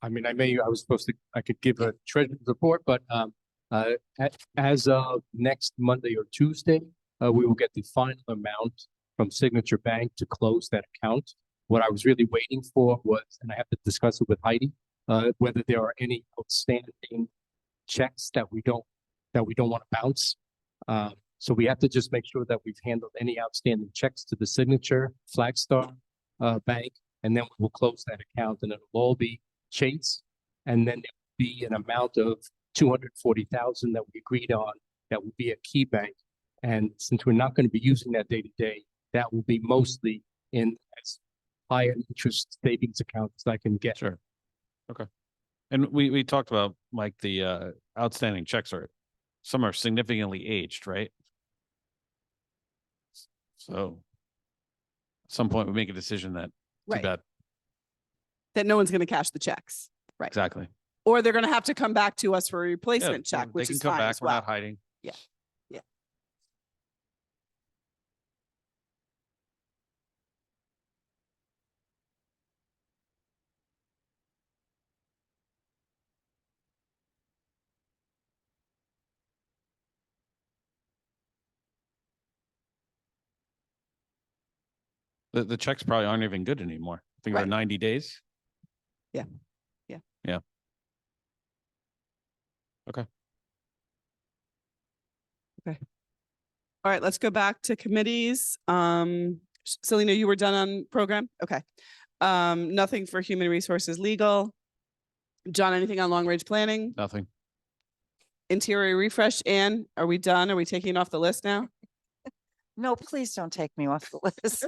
mean, I could give a treasurer's report, but as of next Monday or Tuesday, we will get the final amount from Signature Bank to close that account. What I was really waiting for was, and I have to discuss it with Heidi, whether there are any outstanding checks that we don't want to bounce. So we have to just make sure that we've handled any outstanding checks to the Signature, Flagstar, Bank, and then we'll close that account, and it'll all be Chase. And then there will be an amount of 240,000 that we agreed on that will be a key bank. And since we're not going to be using that day to day, that will be mostly in as high an interest savings account as I can get. Sure. Okay. And we talked about, Mike, the outstanding checks some are significantly aged, right? So some point we make a decision that, too Right. bad. That no one's going to cash the checks. Right. Exactly. Or they're going to have to come back to us for a Yeah, replacement check, they which can is come fine back. as We're well. not hiding. Yeah. Yeah. The checks probably aren't even good anymore. I think they're Right. 90 days. Yeah. Yeah. Yeah. Okay. Okay. All right, let's go back to committees. Selena, you were done on program? Okay. Nothing for human resources legal. John, anything on long range planning? Nothing. Interior refresh, Ann, are we done? Are we taking it off the list now? No, please don't take me off the list.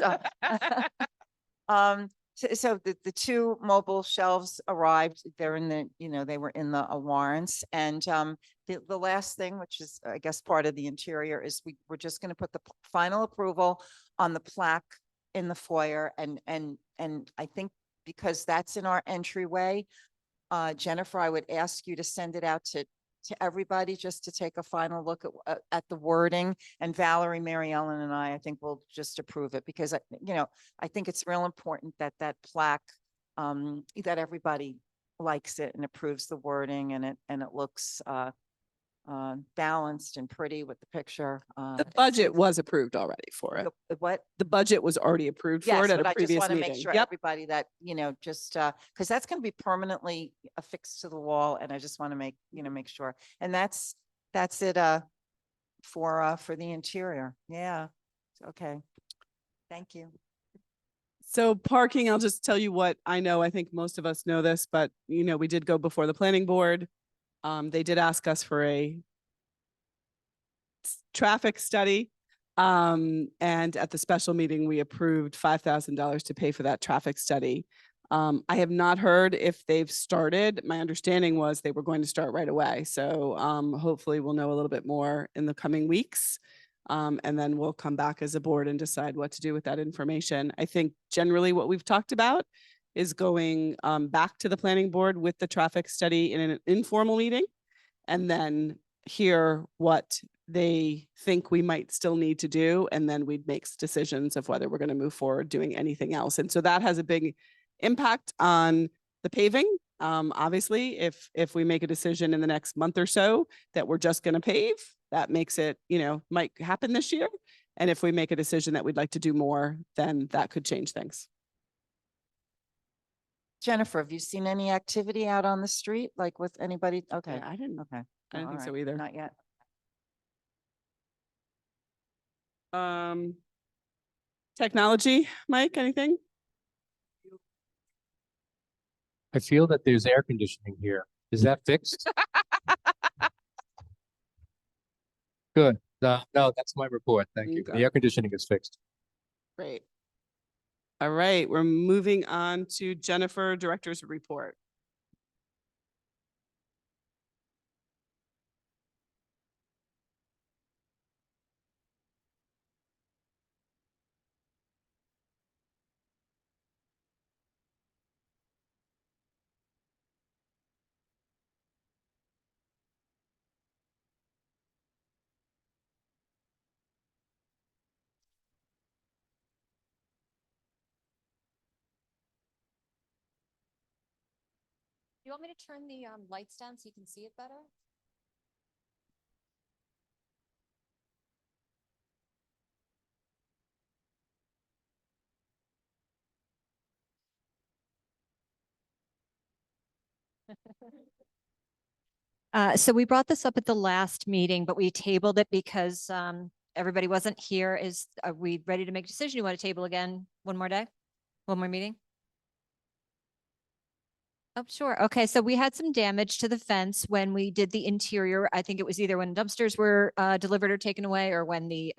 So the two mobile shelves arrived, they're in the, they were in the warrants. And the last thing, which is, I guess, part of the interior is we're just going to put the final approval on the plaque in the foyer. And I think because that's in our entryway, Jennifer, I would ask you to send it out to everybody just to take a final look at the wording, and Valerie, Mary Ellen and I think we'll just approve it because, I think it's real important that that plaque, that everybody likes it and approves the wording, and it looks, balanced and pretty with the picture. The budget was approved already for it. What? The budget was already approved for Yes, it at but a I just previous want to meeting. make sure Yep. everybody that, just, because that's going to be permanently affixed to the wall, and I just want to make sure. And that's it, for the interior. Yeah. Okay. Thank you. So parking, I'll just tell you what I know. I think most of us know this, but we did go before the planning board. They did ask us for a traffic study. And at the special meeting, we approved $5,000 to pay for that traffic study. I have not heard if they've started. My understanding was they were going to start right away. So hopefully we'll know a little bit more in the coming weeks. And then we'll come back as a board and decide what to do with that information. I think generally what we've talked about is going back to the planning board with the traffic study in an informal meeting, and then hear what they think we might still need to do. And then we'd make decisions of whether we're going to move forward doing anything else. And so that has a big impact on the paving. Obviously, if we make a decision in the next month or so that we're just going to pave, that makes it, might happen this year. And if we make a decision that we'd like to do more, then that could change things. Jennifer, have you seen any activity out on the street, like with anybody? Okay. Yeah, I didn't Okay. think All so right. either. Not yet. Technology, Mike, anything? I feel that there's air conditioning here. Is that fixed? Good. No, that's my report. Thank you. The Okay. air conditioning is fixed. Great. All right, we're moving on to Jennifer, Director's Report. You want me to turn the lights down so you can see it better? So we brought this up at the last meeting, but we tabled it because everybody wasn't here. Are we ready to make a decision? You want to table again one more day? One more meeting? Oh, sure. Okay, so we had some damage to the fence when we did the interior. I think it was either when dumpsters were delivered or taken away, or when the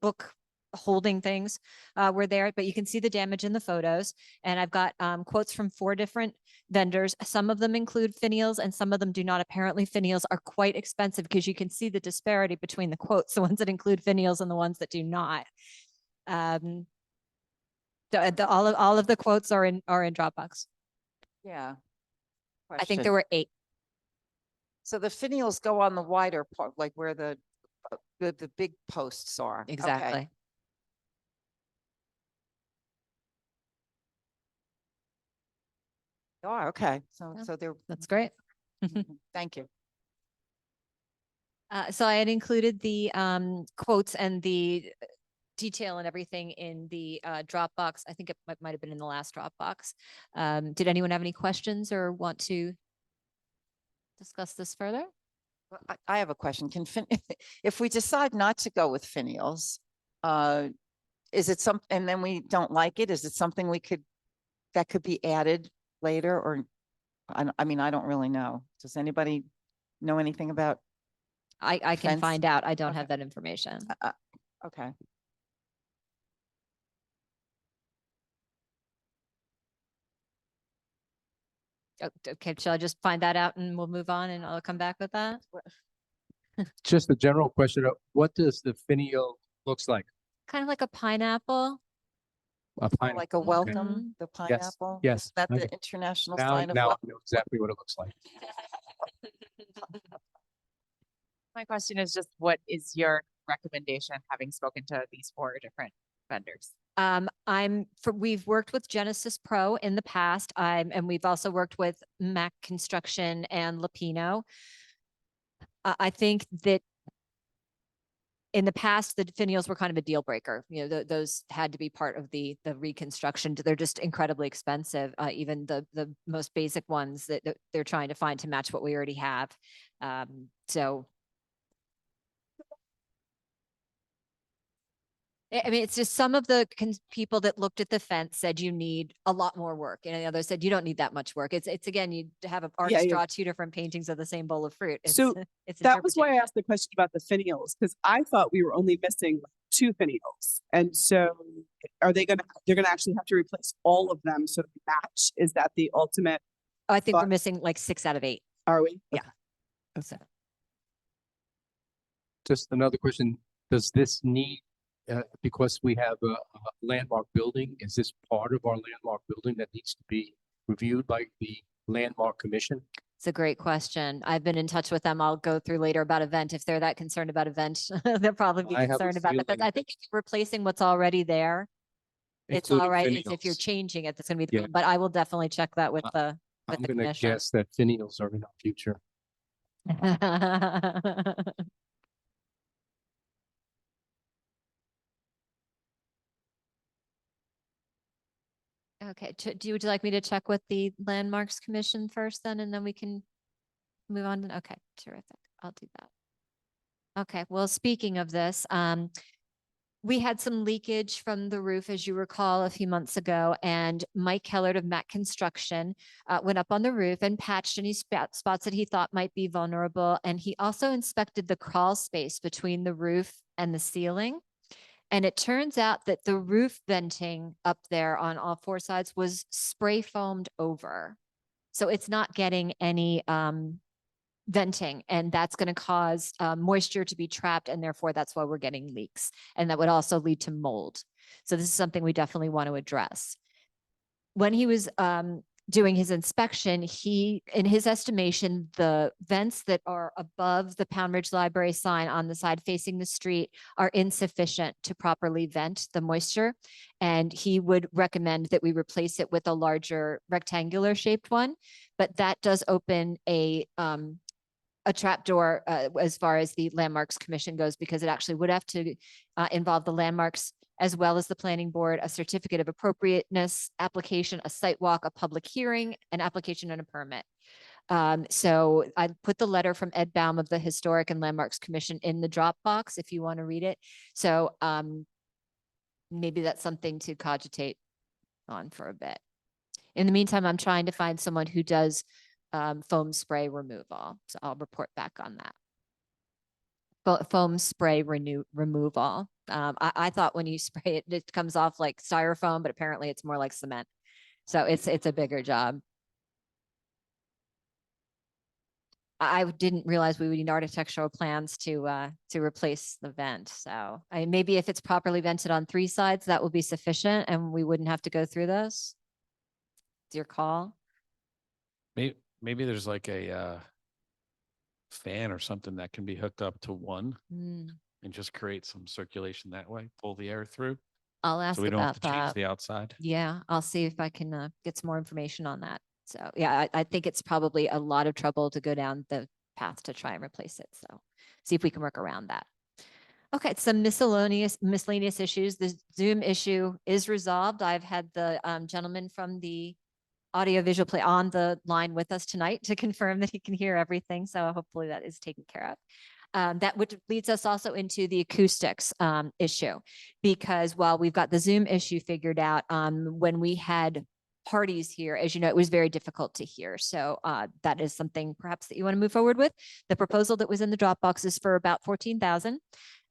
book holding things were there, but you can see the damage in the photos. And I've got quotes from 4 different vendors. Some of them include finials and some of them do not. Apparently finials are quite expensive because you can see the disparity between the quotes, the ones that include finials and the ones that do not. All of the quotes are in Dropbox. Yeah. I think there were 8. So the finials go on the wider part, like where the big posts are. Okay. Exactly. Oh, okay. So, Yeah. so they're, That's great. thank you. So I had included the quotes and the detail and everything in the Dropbox. I think it might have been in the last Dropbox. Did anyone have any questions or want to discuss this further? Well, I have a question. If we decide not to go with finials, is it and then we don't like it, is it something that could be added later, or, I mean, I don't really know. Does anybody know anything about? I can Fence? find out. I don't Okay. have that information. Okay. Okay, shall I just find that out and we'll move on and I'll come back with that? Just a general question of what does the finial looks like? Kind of like a pineapple. A pineapple. Like a okay. welcome, the Yes, pineapple? yes, Is that the okay. international Now, sign of now I welcome? know exactly what it looks like. My question is just, what is your recommendation, having spoken to these 4 different vendors? We've worked with Genesis Pro in the past, and we've also worked with Mac Construction and Lapino. I think that in the past, the finials were kind of a deal breaker. You know, those had to be part of the reconstruction. They're just incredibly expensive. Even the most basic ones that they're trying to find to match what we already have. So I mean, it's just some of the people that looked at the fence said you need a lot more work, and the others said you don't need that much work. It's again, you have an artist yeah. draw 2 different paintings of the same bowl of fruit. It's, So it's that was why I interpretation. asked the question about the finials, because I thought we were only missing 2 finials. And so they're gonna actually have to replace all of them so to match? Is that the ultimate? Oh, I think we're thought? missing like 6 out of 8. Are we? Yeah. Okay. So Just another question. Does this need, because we have a landmark building, is this part of our landmark building that needs to be reviewed by the landmark commission? it's a great question. I've been in touch with them. I'll go through later about event. If they're that concerned about event, they'll probably be I have a concerned about that. But feeling I think if you're replacing what's already there, it's all including right. It's if you're finials. changing it, that's gonna be, Yeah. but I will definitely check that with I'm the gonna commission. guess that finials are in our future. Okay, would you like me to check with the Landmarks Commission first then, and then we can move on? Okay, terrific. I'll do that. Okay, well, speaking of this, we had some leakage from the roof, as you recall, a few months ago, and Mike Kellert of Mac Construction went up on the roof and patched any spots that he thought might be vulnerable. And he also inspected the crawl space between the roof and the ceiling. And it turns out that the roof venting up there on all 4 sides was spray foamed over. So it's not getting any venting, and that's going to cause moisture to be trapped. And therefore, that's why we're getting leaks. And that would also lead to mold. So this is something we definitely want to address. When he was doing his inspection, in his estimation, the vents that are above the Pound Ridge Library sign on the side facing the street are insufficient to properly vent the moisture. And he would recommend that we replace it with a larger rectangular shaped one. But that does open a trapdoor as far as the Landmarks Commission goes, because it actually would have to involve the landmarks as well as the planning board, a certificate of appropriateness application, a site walk, a public hearing, an application and a permit. So I put the letter from Ed Baum of the Historic and Landmarks Commission in the Dropbox if you want to read it. So maybe that's something to cogitate on for a bit. In the meantime, I'm trying to find someone who does foam spray removal. So I'll report back on that. Foam spray removal. I thought when you spray it, it comes off like styrofoam, but apparently it's more like cement. So it's a bigger job. I didn't realize we would need architectural plans to replace the vent. So maybe if it's properly vented on 3 sides, that will be sufficient and we wouldn't have to go through this. It's your call. Maybe there's like a fan or something that can be hooked up to one Hmm. and just create some circulation that way, pull the air through. I'll ask So we don't have about to change that. the outside. Yeah, I'll see if I can get some more information on that. So yeah, I think it's probably a lot of trouble to go down the path to try and replace it. So see if we can work around that. Okay, some miscellaneous issues. The Zoom issue is resolved. I've had the gentleman from the audiovisual play on the line with us tonight to confirm that he can hear everything. So hopefully that is taken care of. That which leads us also into the acoustics issue, because while we've got the Zoom issue figured out, when we had parties here, as you know, it was very difficult to hear. So that is something perhaps that you want to move forward with. The proposal that was in the Dropbox is for about 14,000.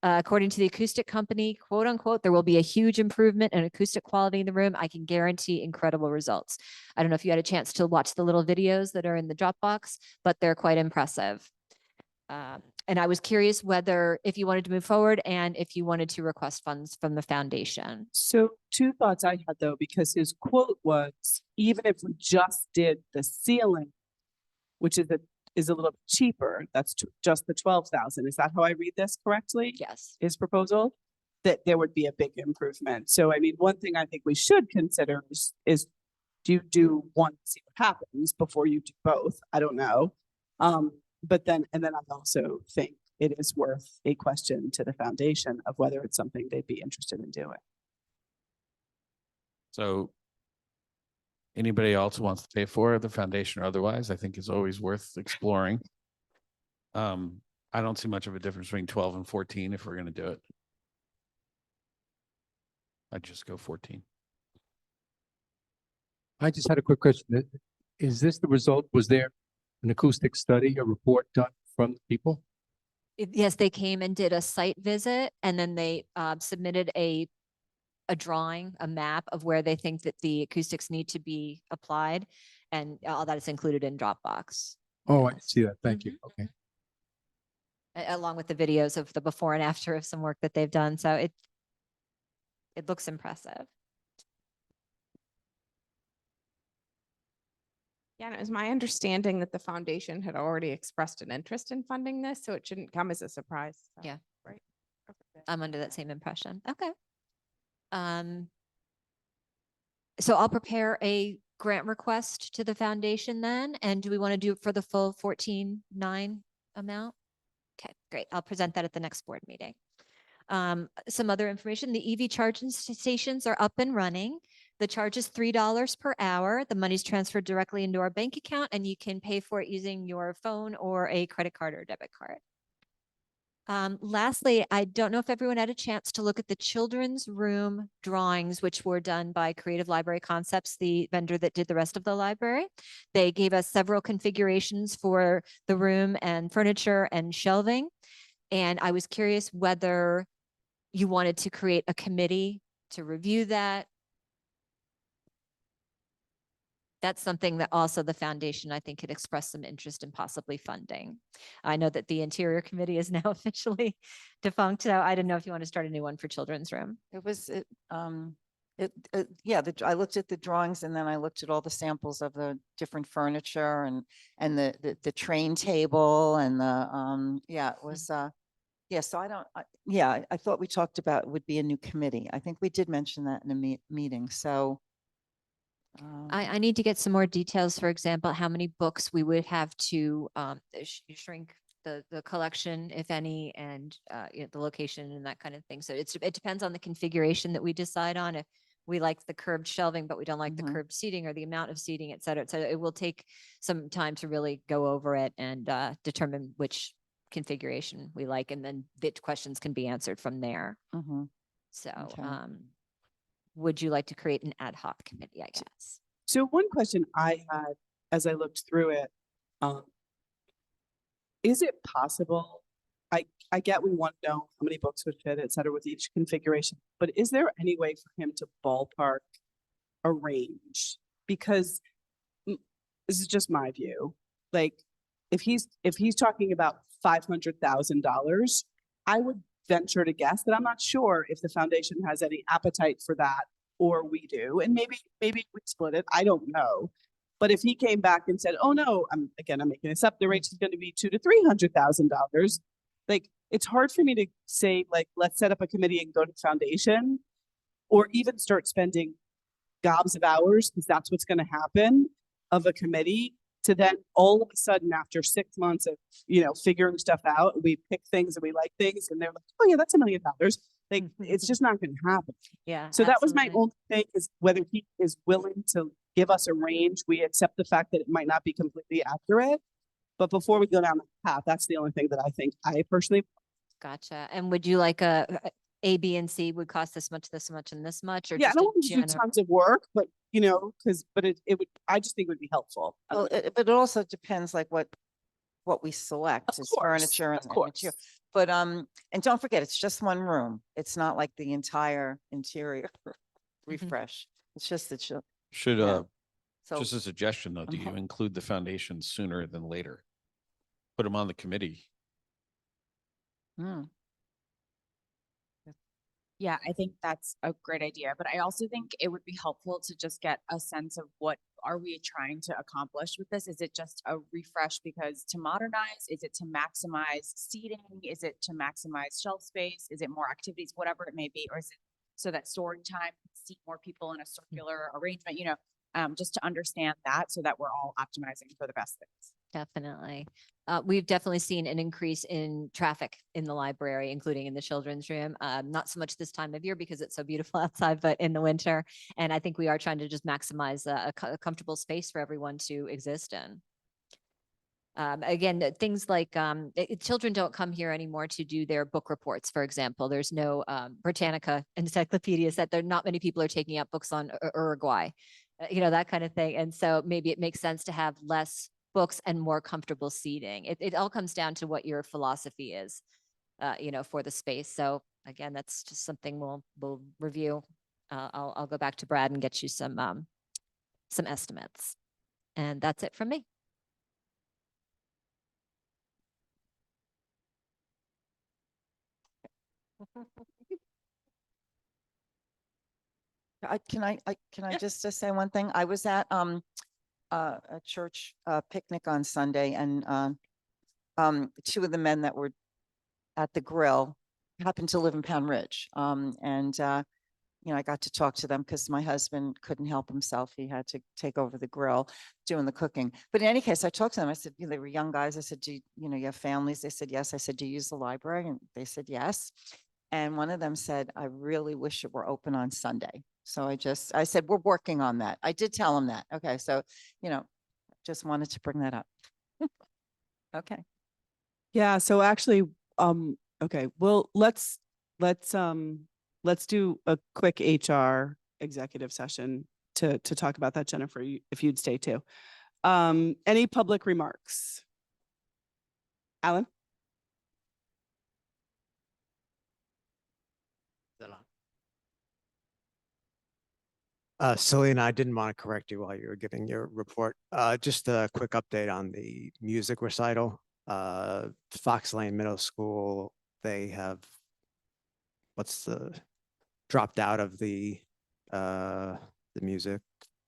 According to the acoustic company, quote unquote, there will be a huge improvement in acoustic quality in the room. I can guarantee incredible results. I don't know if you had a chance to watch the little videos that are in the Dropbox, but they're quite impressive. And I was curious whether if you wanted to move forward and if you wanted to request funds from the foundation. So 2 thoughts I had though, because his quote was, even if we just did the ceiling, which is a little bit cheaper, that's just the 12,000. Is that how I read this correctly? Yes. His proposal, that there would be a big improvement. So I mean, one thing I think we should consider is do you do one, see what happens before you do both? I don't know. But then I also think it is worth a question to the foundation of whether it's something they'd be interested in doing. So anybody else who wants to pay for it, the foundation or otherwise, I think is always worth exploring. I don't see much of a difference between 12 and 14 if we're going to do it. I'd just go 14. I just had a quick question. Is this the result? Was there an acoustic study, a report done from the people? Yes, they came and did a site visit and then they submitted a drawing, a map of where they think that the acoustics need to be applied. And all that is included in Dropbox. Oh, I Yes. see that. Thank you. Okay. Along with the videos of the before and after of some work that they've done. So it looks impressive. Yeah, and it was my understanding that the foundation had already expressed an interest in funding this, so it shouldn't come as a surprise. So, Yeah. Right. I'm under that same impression. Okay. So I'll prepare a grant request to the foundation then. And do we want to do it for the full 14.9 amount? Okay, great. I'll present that at the next board meeting. Some other information, the EV charging stations are up and running. The charge is $3 per hour. The money's transferred directly into our bank account and you can pay for it using your phone or a credit card or debit card. Lastly, I don't know if everyone had a chance to look at the children's room drawings, which were done by Creative Library Concepts, the vendor that did the rest of the library. They gave us several configurations for the room and furniture and shelving. And I was curious whether you wanted to create a committee to review that. That's something that also the foundation, I think, could express some interest in possibly funding. I know that the Interior Committee is now officially defunct, so I didn't know if you want to start a new one for children's room. I looked at the drawings and then I looked at all the samples of the different furniture and the train table and it was, so I thought we talked about it would be a new committee. I think we did mention that in a meeting, so. I need to get some more details, for example, how many books we would have to shrink the collection, if any, and the location and that kind of thing. So it depends on the configuration that we decide on. If we like the curved shelving, but we don't like the curved seating or the amount of seating, et cetera. So it will take some time to really go over it and determine which configuration we like, and then the questions can be answered from there. So Okay. would you like to create an ad hoc committee, I guess? So one question I had as I looked through it, is it possible, I get we want to know how many books would fit, et cetera, with each configuration, but is there any way for him to ballpark a range? Because this is just my view. Like, if he's talking about $500,000, I would venture to guess that I'm not sure if the foundation has any appetite for that or we do, and maybe we split it. I don't know. But if he came back and said, "Oh no, I'm making this up. The rate is going to be $200,000 to $300,000," like it's hard for me to say like let's set up a committee and go to the foundation, or even start spending gobs of hours because that's what's going to happen of a committee to then all of a sudden after 6 months of figuring stuff out, we pick things and we like things and they're like, oh yeah, that's $1 million. Like it's just not going to happen. Yeah. So that was my absolutely. only thing, is whether he is willing to give us a range. We accept the fact that it might not be completely accurate, but before we go down that path, that's the only thing that I think I personally. Gotcha. And would you like A, B, and C would cost this much, and this much, or Yeah, I just don't a want to do general? tons of work, but it would, I just think it would be helpful. Well, but it also depends like what we select Of as course, furniture of and course. material. But, and don't forget, it's just one room. It's not like the entire interior refresh. It's just that you, Should, Yeah. so. just a suggestion though, do you include the foundation sooner than later? Put them on the committee. Hmm. Yeah, I think that's a great idea, but I also think it would be helpful to just get a sense of what are we trying to accomplish with this? Is it just a refresh because to modernize? Is it to maximize seating? Is it to maximize shelf space? Is it more activities, whatever it may be? Or is it so that storing time can seat more people in a circular arrangement, just to understand that so that we're all optimizing for the best things. Definitely. We've definitely seen an increase in traffic in the library, including in the children's room. Not so much this time of year because it's so beautiful outside, but in the winter. And I think we are trying to just maximize a comfortable space for everyone to exist in. Again, things like children don't come here anymore to do their book reports, for example. There's no Britannica encyclopedias that there not many people are taking out books on Uruguay, that kind of thing. And so maybe it makes sense to have less books and more comfortable seating. It all comes down to what your philosophy is, for the space. So again, that's just something we'll review. I'll go back to Brad and get you some estimates. And that's it from me. Can I just say one thing? I was at a church picnic on Sunday, and two of the men that were at the grill happened to live in Pound Ridge. I got to talk to them because my husband couldn't help himself. He had to take over the grill doing the cooking. But in any case, I talked to them. I said, they were young guys. I said, do you have families? They said, yes. I said, do you use the library? And they said, yes. And one of them said, I really wish it were open on Sunday. So I said, we're working on that. I did tell him that. Okay. So, just wanted to bring that up. Okay. Yeah, so actually, okay, well, let's do a quick HR executive session to talk about that, Jennifer, if you'd stay too. Any public remarks? Alan? Celine, I didn't want to correct you while you were giving your report. Just a quick update on the music recital. Fox Lane Middle School, they have dropped out of the music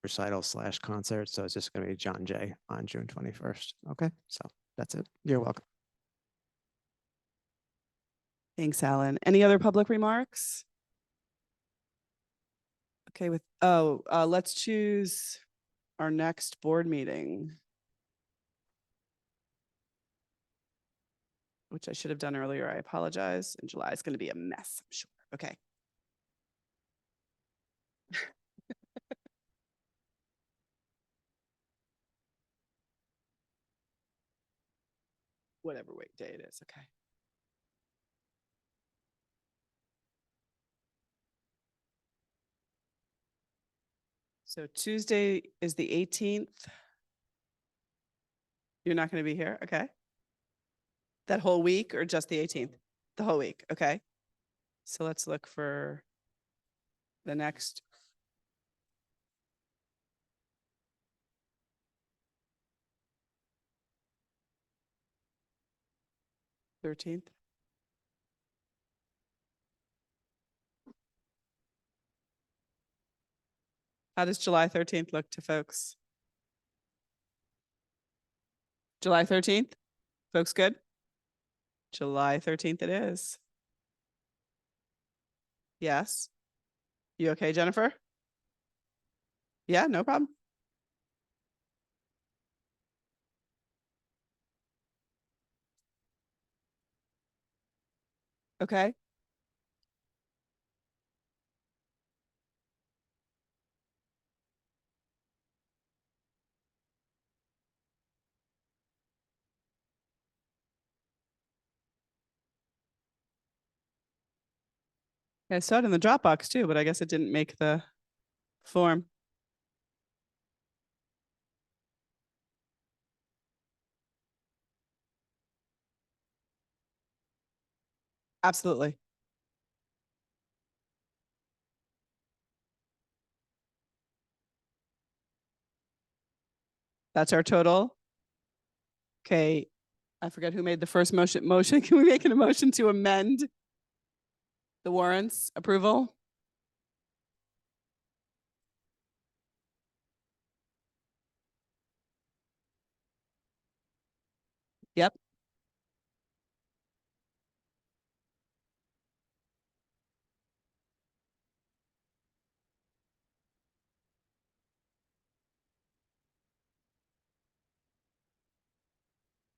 recital / concert. So it's just going to be John Jay on June 21st. Okay, so that's it. You're welcome. Thanks, Alan. Any other public remarks? Okay, let's choose our next board meeting, which I should have done earlier. I apologize. In July is going to be a mess, I'm sure. Okay. Whatever day it is. Okay. So Tuesday is the 18th. You're not going to be here? Okay. That whole week or just the 18th? The whole week. Okay. So let's look for the next. 13th. How does July 13th look to folks? July 13th? Folks good? July 13th it is. Yes. You okay, Jennifer? Yeah, no problem. Okay. I saw it in the Dropbox too, but I guess it didn't make the form. Absolutely. That's our total. Okay. I forget who made the first motion. Can we make an emotion to amend the warrants approval? Yep.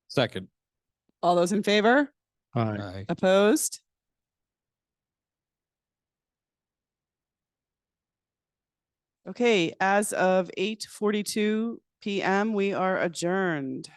Second. All those in favor? Aye. Opposed? Okay, as of 8:42 PM, we are adjourned.